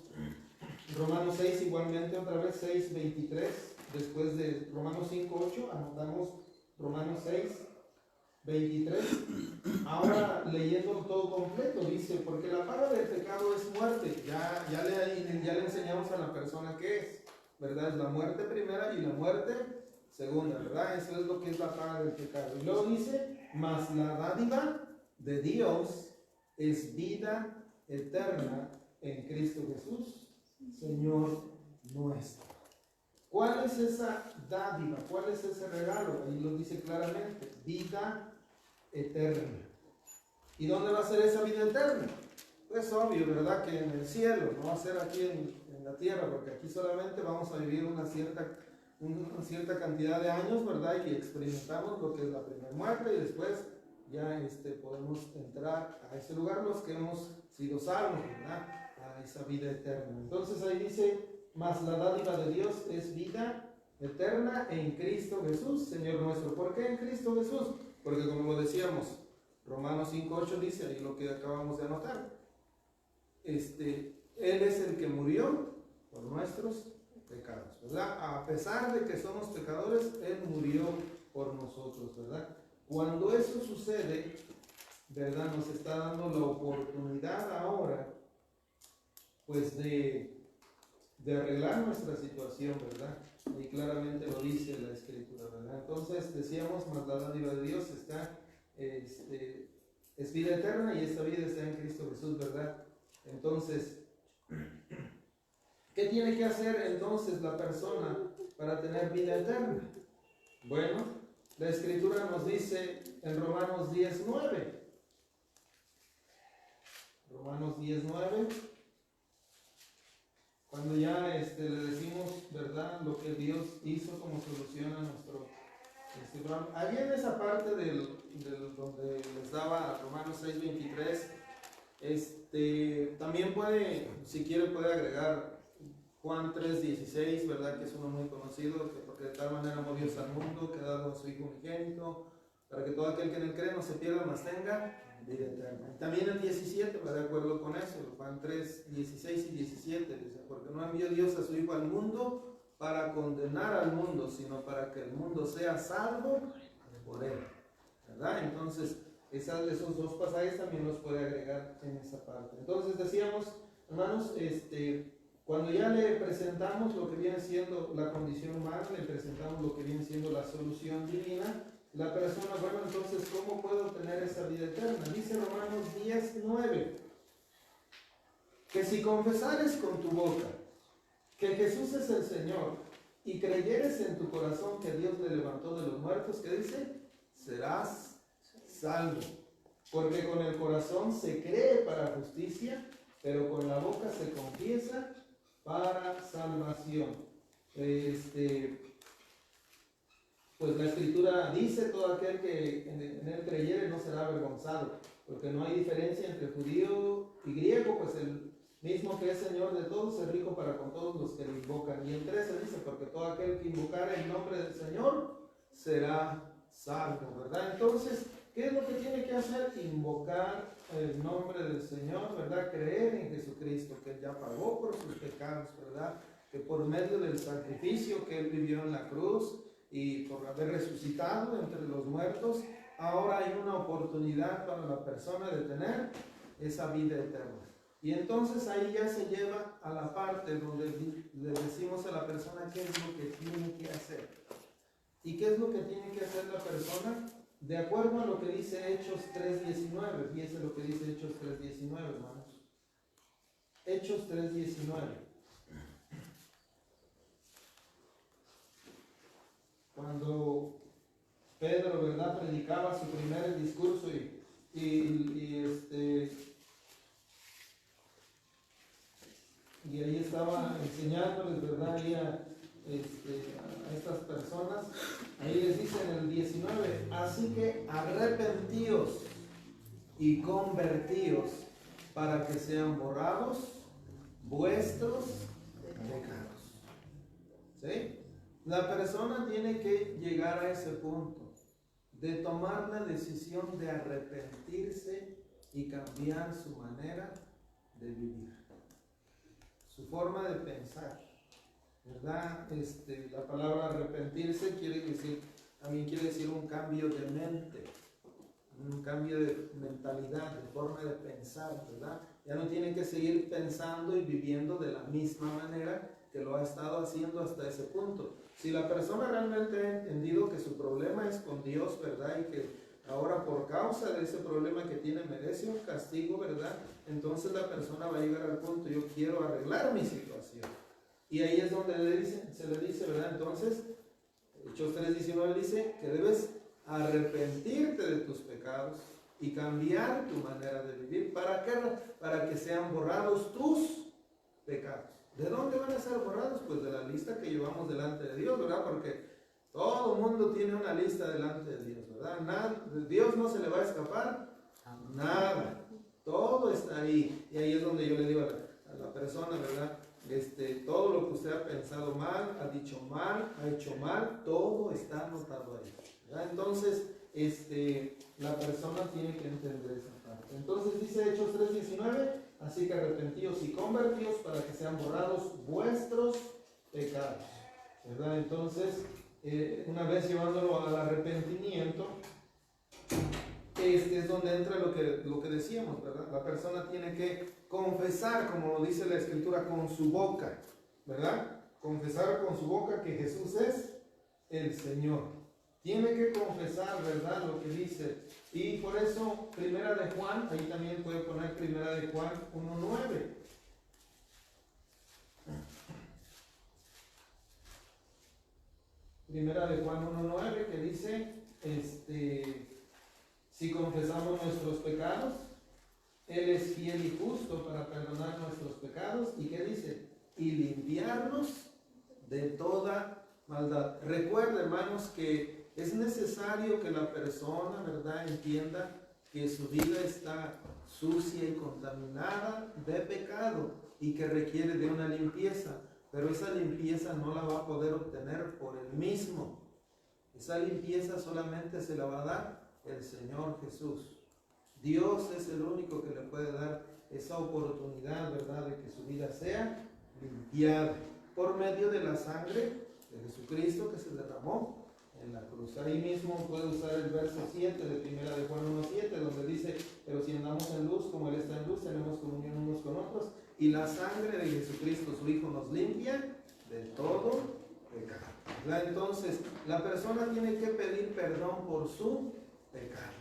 Romanos 6 igualmente, otra vez 6:23, después de Romanos 5:8, anotamos Romanos 6:23. Ahora leyendo todo completo, dice, porque la paga del pecado es muerte. Ya le enseñamos a la persona qué es, ¿verdad? Es la muerte primera y la muerte segunda, ¿verdad? Eso es lo que es la paga del pecado. Y luego dice, mas la dádiva de Dios es vida eterna en Cristo Jesús, Señor nuestro. ¿Cuál es esa dádiva? ¿Cuál es ese regalo? Ahí lo dice claramente, vida eterna. ¿Y dónde va a ser esa vida eterna? Pues obvio, ¿verdad?, que en el cielo, no va a ser aquí en la tierra, porque aquí solamente vamos a vivir una cierta cantidad de años, ¿verdad?, y experimentamos lo que es la primera muerte, y después ya podemos entrar a ese lugar los que hemos sido salvos, ¿verdad?, a esa vida eterna. Entonces ahí dice, mas la dádiva de Dios es vida eterna en Cristo Jesús, Señor nuestro. ¿Por qué en Cristo Jesús? Porque como lo decíamos, Romanos 5:8 dice, ahí lo que acabamos de anotar, Él es el que murió por nuestros pecados, ¿verdad? A pesar de que somos pecadores, Él murió por nosotros, ¿verdad? Cuando eso sucede, ¿verdad? Nos está dando la oportunidad ahora, pues de arreglar nuestra situación, ¿verdad? Y claramente lo dice la Escritura, ¿verdad? Entonces decíamos, mas la dádiva de Dios está, es vida eterna y esta vida está en Cristo Jesús, ¿verdad? Entonces, ¿qué tiene que hacer entonces la persona para tener vida eterna? Bueno, la Escritura nos dice en Romanos 10:9. Romanos 10:9. Cuando ya le decimos, ¿verdad?, lo que Dios hizo como solución a nuestro problema. Ahí en esa parte del donde les daba Romanos 6:23, también puede, si quiere, puede agregar Juan 3:16, ¿verdad?, que es uno muy conocido, que porque de tal manera amó Dios al mundo, que ha dado a su Hijo unigénito, para que todo aquel que en él cree no se pierda, mas tenga vida eterna. También el 17 va de acuerdo con eso, Juan 3:16 y 17, dice, porque no envió Dios a su Hijo al mundo para condenar al mundo, sino para que el mundo sea salvo por él, ¿verdad? Entonces, esos dos pasajes también los puede agregar en esa parte. Entonces decíamos, hermanos, cuando ya le presentamos lo que viene siendo la condición humana, le presentamos lo que viene siendo la solución divina, la persona, bueno, entonces, ¿cómo puedo tener esa vida eterna? Dice Romanos 10:9, que si confesares con tu boca que Jesús es el Señor y creyeres en tu corazón que Dios le levantó de los muertos, ¿qué dice? Serás salvo. Porque con el corazón se cree para justicia, pero con la boca se confiesa para salvación. Pues la Escritura dice, todo aquel que en él creyere no será avergonzado, porque no hay diferencia entre judío y griego, pues el mismo que es Señor de todos es rico para con todos los que le invocan. Y en 13 dice, porque todo aquel que invocare el nombre del Señor será salvo, ¿verdad? Entonces, ¿qué es lo que tiene que hacer? Invocar el nombre del Señor, ¿verdad? Creer en Jesucristo, que Él ya pagó por sus pecados, ¿verdad? Que por medio del sacrificio que Él vivió en la cruz y por haber resucitado entre los muertos, ahora hay una oportunidad para la persona de tener esa vida eterna. Y entonces ahí ya se lleva a la parte donde le decimos a la persona qué es lo que tiene que hacer. ¿Y qué es lo que tiene que hacer la persona? De acuerdo a lo que dice Hechos 3:19. Fíjense lo que dice Hechos 3:19, hermanos. Hechos 3:19. Cuando Pedro, ¿verdad?, predicaba su primer discurso y ahí estaba enseñándoles, ¿verdad?, ahí a estas personas. Ahí les dice en el 19, así que arrepentíos y convertíos para que sean borrados vuestros pecados. ¿Sí? La persona tiene que llegar a ese punto de tomar la decisión de arrepentirse y cambiar su manera de vivir, su forma de pensar, ¿verdad? La palabra arrepentirse también quiere decir un cambio de mente, un cambio de mentalidad, de forma de pensar, ¿verdad? Ya no tiene que seguir pensando y viviendo de la misma manera que lo ha estado haciendo hasta ese punto. Si la persona realmente ha entendido que su problema es con Dios, ¿verdad?, y que ahora por causa de ese problema que tiene merece un castigo, ¿verdad?, entonces la persona va a llegar al punto, yo quiero arreglar mi situación. Y ahí es donde se le dice, ¿verdad? Entonces, Hechos 3:19 dice que debes arrepentirte de tus pecados y cambiar tu manera de vivir. ¿Para qué? Para que sean borrados tus pecados. ¿De dónde van a ser borrados? Pues de la lista que llevamos delante de Dios, ¿verdad? Porque todo el mundo tiene una lista delante de Dios, ¿verdad? Nada, Dios no se le va a escapar nada. Todo está ahí. Y ahí es donde yo le digo a la persona, ¿verdad? Todo lo que usted ha pensado mal, ha dicho mal, ha hecho mal, todo está anotado ahí, ¿verdad? Entonces, la persona tiene que entender esa parte. Entonces dice Hechos 3:19, así que arrepentíos y convertíos para que sean borrados vuestros pecados, ¿verdad? Entonces, una vez llevándolo al arrepentimiento, es donde entra lo que decíamos, ¿verdad? La persona tiene que confesar, como lo dice la Escritura, con su boca, ¿verdad? Confesar con su boca que Jesús es el Señor. Tiene que confesar, ¿verdad? Lo que dice. Y por eso, Primera de Juan, ahí también puede poner Primera de Juan 1:9. Primera de Juan 1:9, que dice, si confesamos nuestros pecados, Él es fiel y justo para perdonar nuestros pecados. ¿Y qué dice? Y limpiarnos de toda maldad. Recuerda, hermanos, que es necesario que la persona, ¿verdad?, entienda que su vida está sucia y contaminada de pecado y que requiere de una limpieza. Pero esa limpieza no la va a poder obtener por él mismo. Esa limpieza solamente se la va a dar el Señor Jesús. Dios es el único que le puede dar esa oportunidad, ¿verdad?, de que su vida sea limpiada por medio de la sangre de Jesucristo que se derramó en la cruz. Ahí mismo puede usar el verso 7 de Primera de Juan 1:7, donde dice, pero si andamos en luz como Él está en luz, tenemos comunión unos con otros, y la sangre de Jesucristo, su Hijo, nos limpia de todo pecado. ¿Verdad? Entonces, la persona tiene que pedir perdón por su pecado.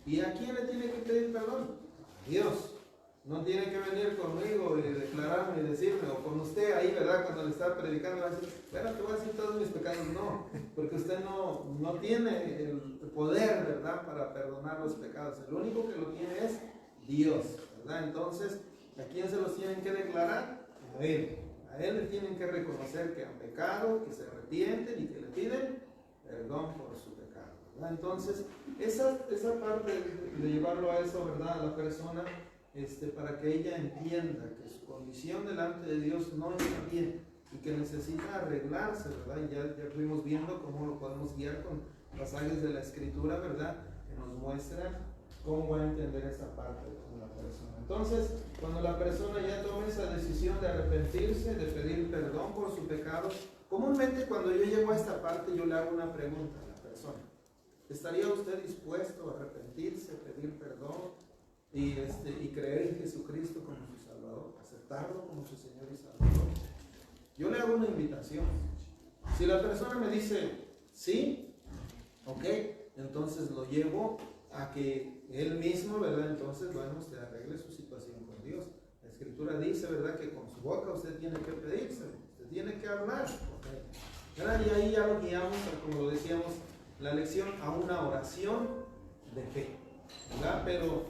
¿Y a quién le tiene que pedir perdón? A Dios. No tiene que venir conmigo y declararme y decirme, o con usted ahí, ¿verdad? Cuando le está predicando, va a decir, bueno, te voy a decir todos mis pecados. No, porque usted no tiene el poder, ¿verdad?, para perdonar los pecados. El único que lo tiene es Dios, ¿verdad? Entonces, ¿a quién se los tienen que declarar? A Él. A Él le tienen que reconocer que han pecado, que se arrepienten y que le piden perdón por su pecado, ¿verdad? Entonces, esa parte de llevarlo a eso, ¿verdad?, a la persona, para que ella entienda que su condición delante de Dios no está bien y que necesita arreglarse, ¿verdad? Y ya fuimos viendo cómo lo podemos guiar con pasajes de la Escritura, ¿verdad?, que nos muestran cómo va a entender esa parte de la persona. Entonces, cuando la persona ya tome esa decisión de arrepentirse, de pedir perdón por su pecado, comúnmente cuando yo llego a esta parte, yo le hago una pregunta a la persona. ¿Estaría usted dispuesto a arrepentirse, pedir perdón y creer en Jesucristo como su Salvador, aceptarlo como su Señor y Salvador? Yo le hago una invitación. Si la persona me dice sí, ok, entonces lo llevo a que él mismo, ¿verdad? Entonces, bueno, usted arregle su situación con Dios. La Escritura dice, ¿verdad?, que con su boca usted tiene que pedirse, usted tiene que hablar, ¿verdad? Y ahí ya lo guiamos, como lo decíamos, la lección a una oración de fe, ¿verdad? Pero,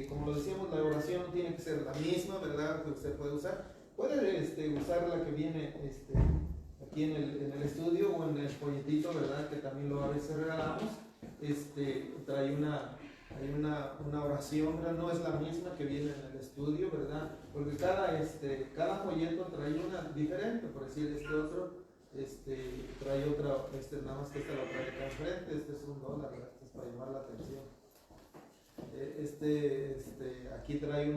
como lo decíamos, la oración no tiene que ser la misma, ¿verdad?, que usted puede usar. Puede usar la que viene aquí en el estudio o en el folletito, ¿verdad?, que también lo a veces regalamos. Trae una oración, ¿verdad? No es la misma que viene en el estudio, ¿verdad? Porque cada folleto trae una diferente. Por decir, otro trae otra, nada más que esta lo trae acá enfrente, es $1, ¿verdad? Es para llamar la atención. Aquí trae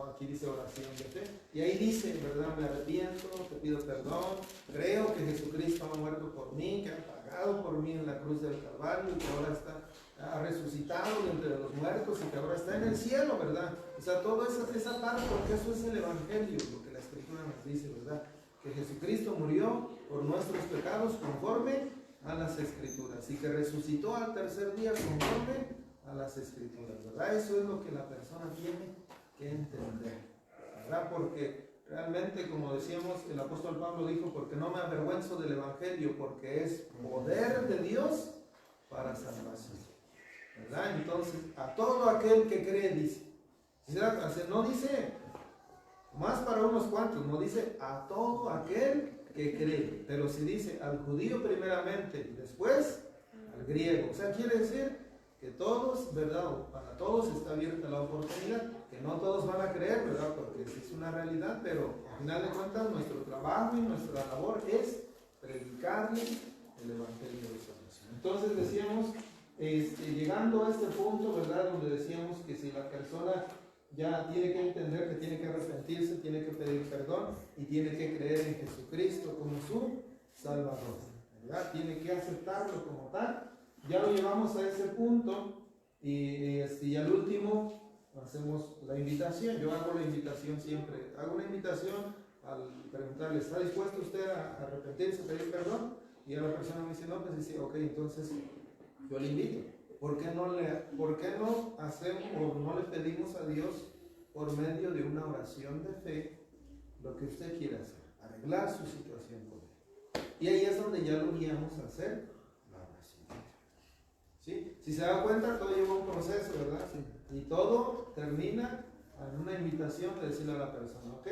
aquí dice oración de fe, y ahí dice, ¿verdad?, me arrepiento, te pido perdón, creo que Jesucristo ha muerto por mí, que ha pagado por mí en la cruz del Calvario, y que ahora ha resucitado de entre los muertos, y que ahora está en el cielo, ¿verdad? O sea, toda esa parte, porque eso es el Evangelio, lo que la Escritura nos dice, ¿verdad? Que Jesucristo murió por nuestros pecados conforme a las Escrituras, y que resucitó al tercer día conforme a las Escrituras, ¿verdad? Eso es lo que la persona tiene que entender, ¿verdad? Porque realmente, como decíamos, el apóstol Pablo dijo, porque no me avergüenzo del Evangelio, porque es poder de Dios para salvación, ¿verdad? Entonces, a todo aquel que cree, dice, no dice más para unos cuantos, no dice a todo aquel que cree, pero si dice al judío primeramente y después al griego, o sea, quiere decir que todos, ¿verdad?, o para todos está abierta la oportunidad, que no todos van a creer, ¿verdad?, porque es una realidad, pero al final de cuentas nuestro trabajo y nuestra labor es predicarle el Evangelio de salvación. Entonces decíamos, llegando a este punto, ¿verdad?, donde decíamos que si la persona ya tiene que entender que tiene que arrepentirse, tiene que pedir perdón y tiene que creer en Jesucristo como su Salvador, ¿verdad?, tiene que aceptarlo como tal. Ya lo llevamos a ese punto Y al último hacemos la invitación. Yo hago la invitación siempre. Hago una invitación al preguntarle, ¿está dispuesto usted a arrepentirse, a pedir perdón? Y a la persona me dice, no, pues dice, ok, entonces yo le invito. ¿Por qué no hacemos o no le pedimos a Dios por medio de una oración de fe lo que usted quiera hacer? Arreglar su situación con Él. Y ahí es donde ya lo guiamos a hacer la oración. ¿Sí? Si se da cuenta, todo lleva un proceso, ¿verdad? Sí. Y todo termina en una invitación de decirle a la persona, ¿ok?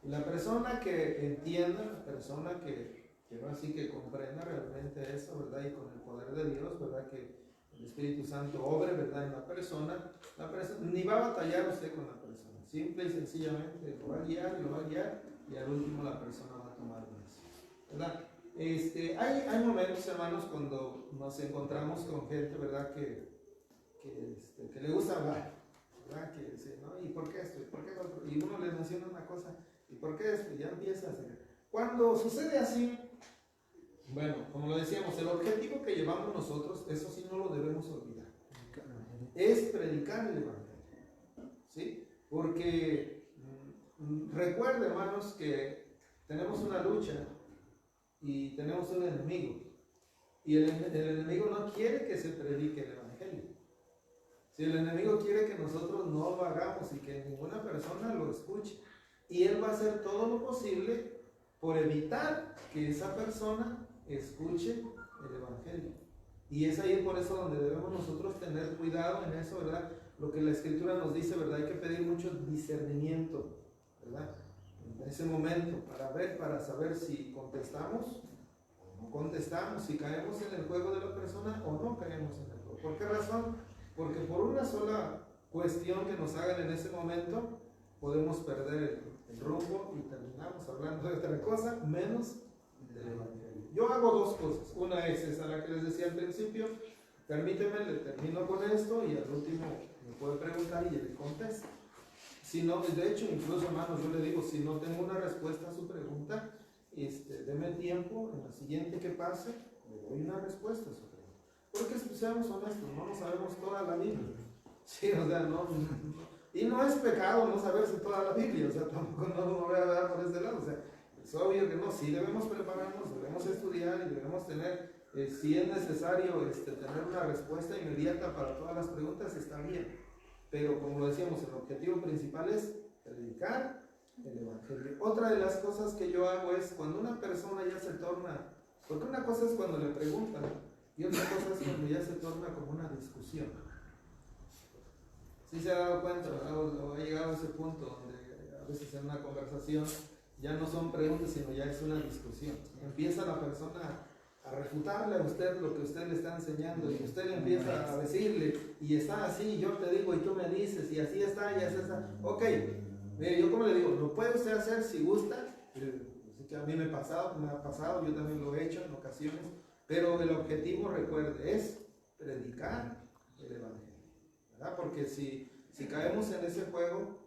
Y la persona que entienda, la persona que así que comprenda realmente eso, ¿verdad? Y con el poder de Dios, ¿verdad? Que el Espíritu Santo obre, ¿verdad? En la persona ni va a batallar usted con la persona, simple y sencillamente lo va a guiar y al último la persona va a tomar una decisión, ¿verdad? Hay momentos, hermanos, cuando nos encontramos con gente, ¿verdad? Que le gusta hablar, ¿verdad? Que dice, ¿no? ¿Y por qué esto? ¿Y por qué lo otro? Y uno le menciona una cosa, ¿y por qué esto? Y ya empieza a hacer. Cuando sucede así, bueno, como lo decíamos, el objetivo que llevamos nosotros, eso sí no lo debemos olvidar, es predicar el Evangelio, ¿sí? Porque recuerda, hermanos, que tenemos una lucha y tenemos un enemigo, y el enemigo no quiere que se predique el Evangelio. Si el enemigo quiere que nosotros no lo hagamos y que ninguna persona lo escuche, y él va a hacer todo lo posible por evitar que esa persona escuche el Evangelio. Y es ahí por eso donde debemos nosotros tener cuidado en eso, ¿verdad? Lo que la Escritura nos dice, ¿verdad? Hay que pedir mucho discernimiento, ¿verdad? En ese momento, para saber si contestamos o no contestamos, si caemos en el juego de la persona o no caemos en el juego. ¿Por qué razón? Porque por una sola cuestión que nos hagan en ese momento, podemos perder el rumbo y terminamos hablando de otra cosa, menos del Evangelio. Yo hago dos cosas. Una es esa, la que les decía al principio. Permíteme, le termino con esto y al último me puede preguntar y yo le contesto. Si no, de hecho, incluso, hermanos, yo le digo, si no tengo una respuesta a su pregunta, deme tiempo, en la siguiente que pase, le doy una respuesta a su pregunta. Porque seamos honestos, no nos sabemos toda la Biblia. Sí, o sea, no. Y no es pecado no saberse toda la Biblia, o sea, tampoco no me voy a dar por ese lado, o sea, es obvio que no, sí debemos prepararnos, debemos estudiar y debemos tener, si es necesario, tener una respuesta inmediata para todas las preguntas, está bien, pero como lo decíamos, el objetivo principal es predicar el Evangelio. Otra de las cosas que yo hago es, cuando una persona ya se torna, porque una cosa es cuando le preguntan, y otra cosa es cuando ya se torna como una discusión. ¿Sí se ha dado cuenta, o ha llegado a ese punto donde a veces en una conversación ya no son preguntas, sino ya es una discusión? Empieza la persona a refutarle a usted lo que usted le está enseñando y usted le empieza a decirle, y está así, yo te digo y tú me dices, y así está, y así está. Ok, yo como le digo, lo puede usted hacer si gusta, que a mí me ha pasado, yo también lo he hecho en ocasiones, pero el objetivo, recuerde, es predicar el Evangelio. Porque si caemos en ese juego,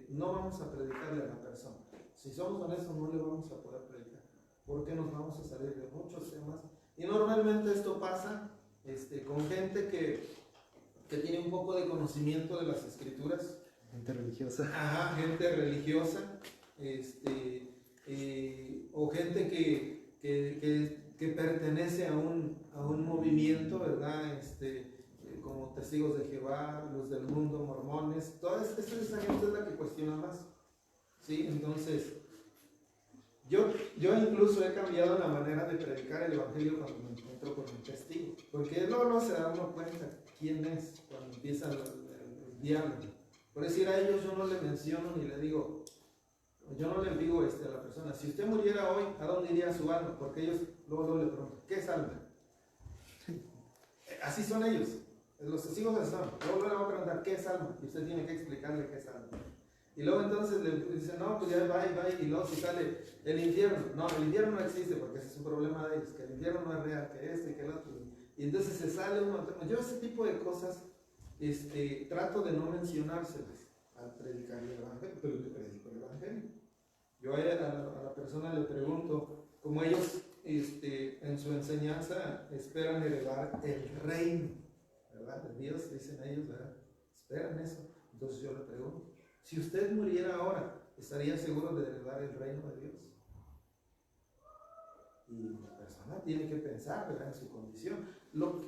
no vamos a predicarle a la persona. Si somos honestos, no le vamos a poder predicar, porque nos vamos a salir de muchos temas. Y normalmente esto pasa con gente que tiene un poco de conocimiento de las Escrituras. Gente religiosa. Ajá, gente religiosa. O gente que pertenece a un movimiento, ¿verdad? Como Testigos de Jehová, los del mundo, mormones, toda esa gente es la que cuestiona más, ¿sí? Entonces, yo incluso he cambiado la manera de predicar el Evangelio cuando me encuentro con un testigo, porque luego se da uno cuenta quién es cuando empieza el diálogo. Por decir, a ellos yo no le menciono ni le digo, yo no le digo a la persona, si usted muriera hoy, ¿a dónde iría su alma? Porque ellos luego le preguntan, ¿qué es alma? Así son ellos. Los testigos de San, luego le va a preguntar qué es alma, y usted tiene que explicarle qué es alma. Y luego entonces le dice, no, pues ya va, y luego si sale el infierno. No, el infierno no existe porque ese es un problema de ellos, que el infierno no es real, que y que el otro. Y entonces se sale uno. Yo ese tipo de cosas trato de no mencionárselas al predicar el Evangelio, pero le predico el Evangelio. Yo a la persona le pregunto, como ellos en su enseñanza esperan heredar el reino, ¿verdad? ¿verdad? De Dios, dicen ellos, ¿verdad? Esperan eso. Entonces yo le pregunto, si usted muriera ahora, ¿estaría seguro de heredar el reino de Dios? Y la persona tiene que pensar, ¿verdad?, en su condición.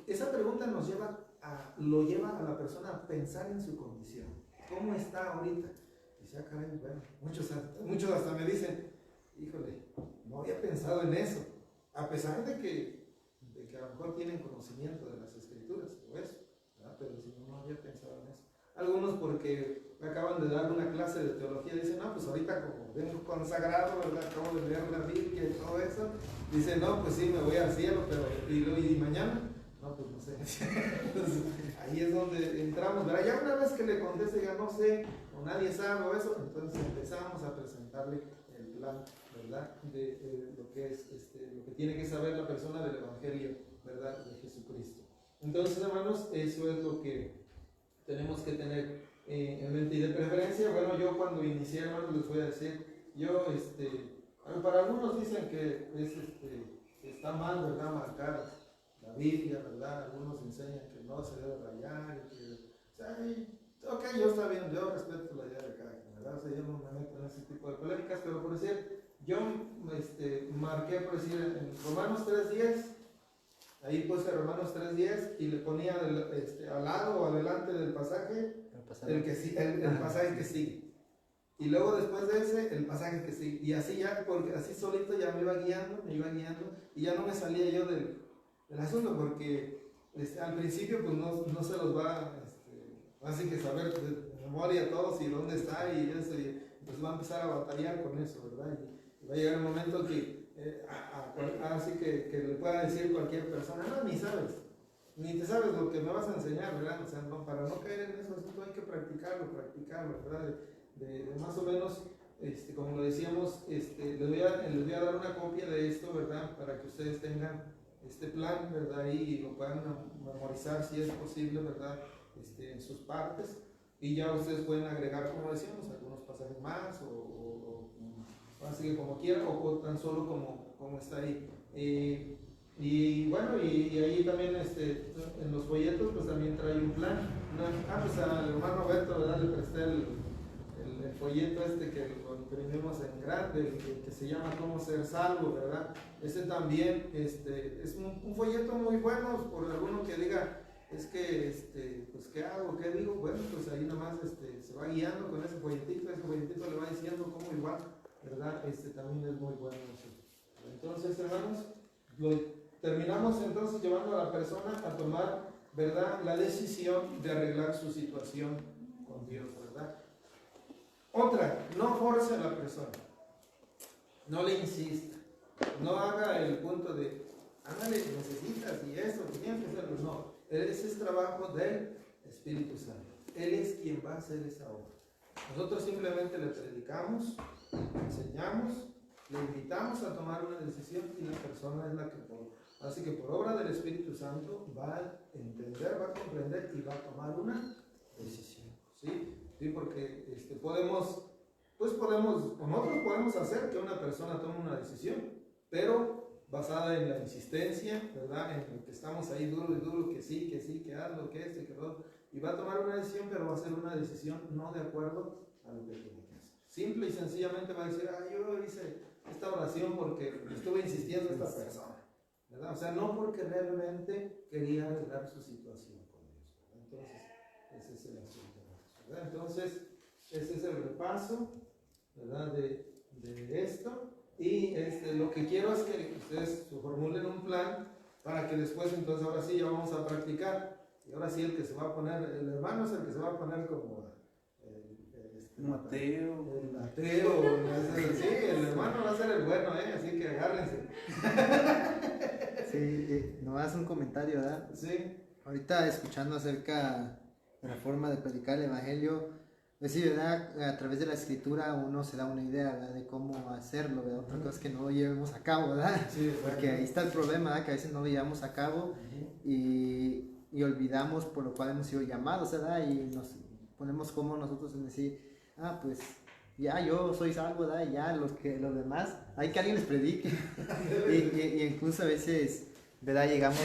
Esa pregunta lo lleva a la persona a pensar en su condición. ¿Cómo está ahorita? Dice, caray, bueno, muchos hasta me dicen, híjole, no había pensado en eso. A pesar de que a lo mejor tienen conocimiento de las escrituras o eso, ¿verdad? Pero si no había pensado en eso. Algunos porque me acaban de dar una clase de teología, dicen, no, pues ahorita como vengo consagrado, ¿verdad? Acabo de leer la Biblia y todo eso, dicen, no, pues sí, me voy al cielo, pero ¿y mañana? No, pues no sé. Entonces, ahí es donde entramos, ¿verdad? Ya una vez que le conteste, ya no sé, o nadie sabe o eso, entonces empezamos a presentarle el plan, ¿verdad? De lo que es, lo que tiene que saber la persona del Evangelio, ¿verdad? De Jesucristo. Entonces, hermanos, eso es lo que tenemos que tener en mente. Y de preferencia, bueno, yo cuando inicié, hermanos, les voy a decir, yo, para algunos dicen que está mal, ¿verdad?, marcar la Biblia, ¿verdad? Algunos enseñan que no se debe rayar, y que, o sea, ok, yo está bien, yo respeto la idea de cada quien, ¿verdad? O sea, yo no me meto en ese tipo de polémicas, pero por decir, yo marqué, por decir, en Romanos 3:10, ahí puse Romanos 3:10 y le ponía al lado o adelante del pasaje el pasaje que sigue. Y luego después de ese, el pasaje que sigue. Y así ya, porque así solito ya me iba guiando, y ya no me salía yo del asunto, porque al principio pues no se los va, así que saber de memoria todos y dónde está y eso, y pues va a empezar a batallar con eso, ¿verdad? Y va a llegar el momento que así que le pueda decir cualquier persona, no, ni te sabes lo que me vas a enseñar, ¿verdad? O sea, no, para no caer en eso hay que practicarlo, ¿verdad? De más o menos, como lo decíamos, les voy a dar una copia de esto, ¿verdad? Para que ustedes tengan este plan, ¿verdad? Y lo puedan memorizar si es posible, ¿verdad? En sus partes. Y ya ustedes pueden agregar, como decíamos, algunos pasajes más o así que como quieran, o tan solo como está ahí. Y bueno, y ahí también en los folletos pues también trae un plan. Pues al hermano Roberto, ¿verdad?, le presté el folleto que lo imprimimos en grande, que se llama Cómo ser salvo, ¿verdad? Ese también es un folleto muy bueno, por alguno que diga, es que, pues ¿qué hago? ¿Qué digo? Bueno, pues ahí nomás se va guiando con ese folletito le va diciendo cómo igual, ¿verdad? También es muy bueno eso. Entonces, hermanos, terminamos entonces llevando a la persona a tomar, ¿verdad?, la decisión de arreglar su situación con Dios, ¿verdad? Otra, no force a la persona, no le insista, no haga el punto de, ándale, necesitas y eso, tienes que hacerlo. No, ese es trabajo del Espíritu Santo. Él es quien va a hacer esa obra. Nosotros simplemente le predicamos, le enseñamos, le invitamos a tomar una decisión y la persona es la que así que por obra del Espíritu Santo va a entender, va a comprender y va a tomar una decisión. ¿Sí? Porque nosotros podemos hacer que una persona tome una decisión, pero basada en la insistencia, ¿verdad? En que estamos ahí duro y duro, que sí, que hazlo, que esto y que lo otro, y va a tomar una decisión, pero va a ser una decisión no de acuerdo a lo que tiene que hacer. Simple y sencillamente va a decir, yo hice esta oración porque estuve insistiendo a esta persona, ¿verdad? O sea, no porque realmente quería arreglar su situación con Dios, ¿verdad? Entonces, ese es el asunto, ¿verdad? Entonces, ese es el repaso, ¿verdad?, de esto. Y lo que quiero es que ustedes formulen un plan para que después, entonces, ahora sí ya vamos a practicar. Y ahora sí el que se va a poner, el hermano es el que se va a poner como un ateo. El ateo, sí, el hermano va a ser el bueno, así que agárrense. Sí, nomás un comentario, ¿verdad? Sí. Ahorita escuchando acerca de la forma de predicar el Evangelio, pues sí, ¿verdad? A través de la escritura uno se da una idea, ¿verdad?, de cómo hacerlo, ¿verdad? Otra cosa es que no lo llevemos a cabo, ¿verdad? Sí, porque ahí está el problema, ¿verdad?, que a veces no lo llevamos a cabo y olvidamos por lo cual hemos sido llamados, ¿verdad? Y nos ponemos como nosotros en decir, pues ya yo soy salvo, ¿verdad? Y ya los demás, hay que alguien les predique. y incluso a veces, ¿verdad?, llegamos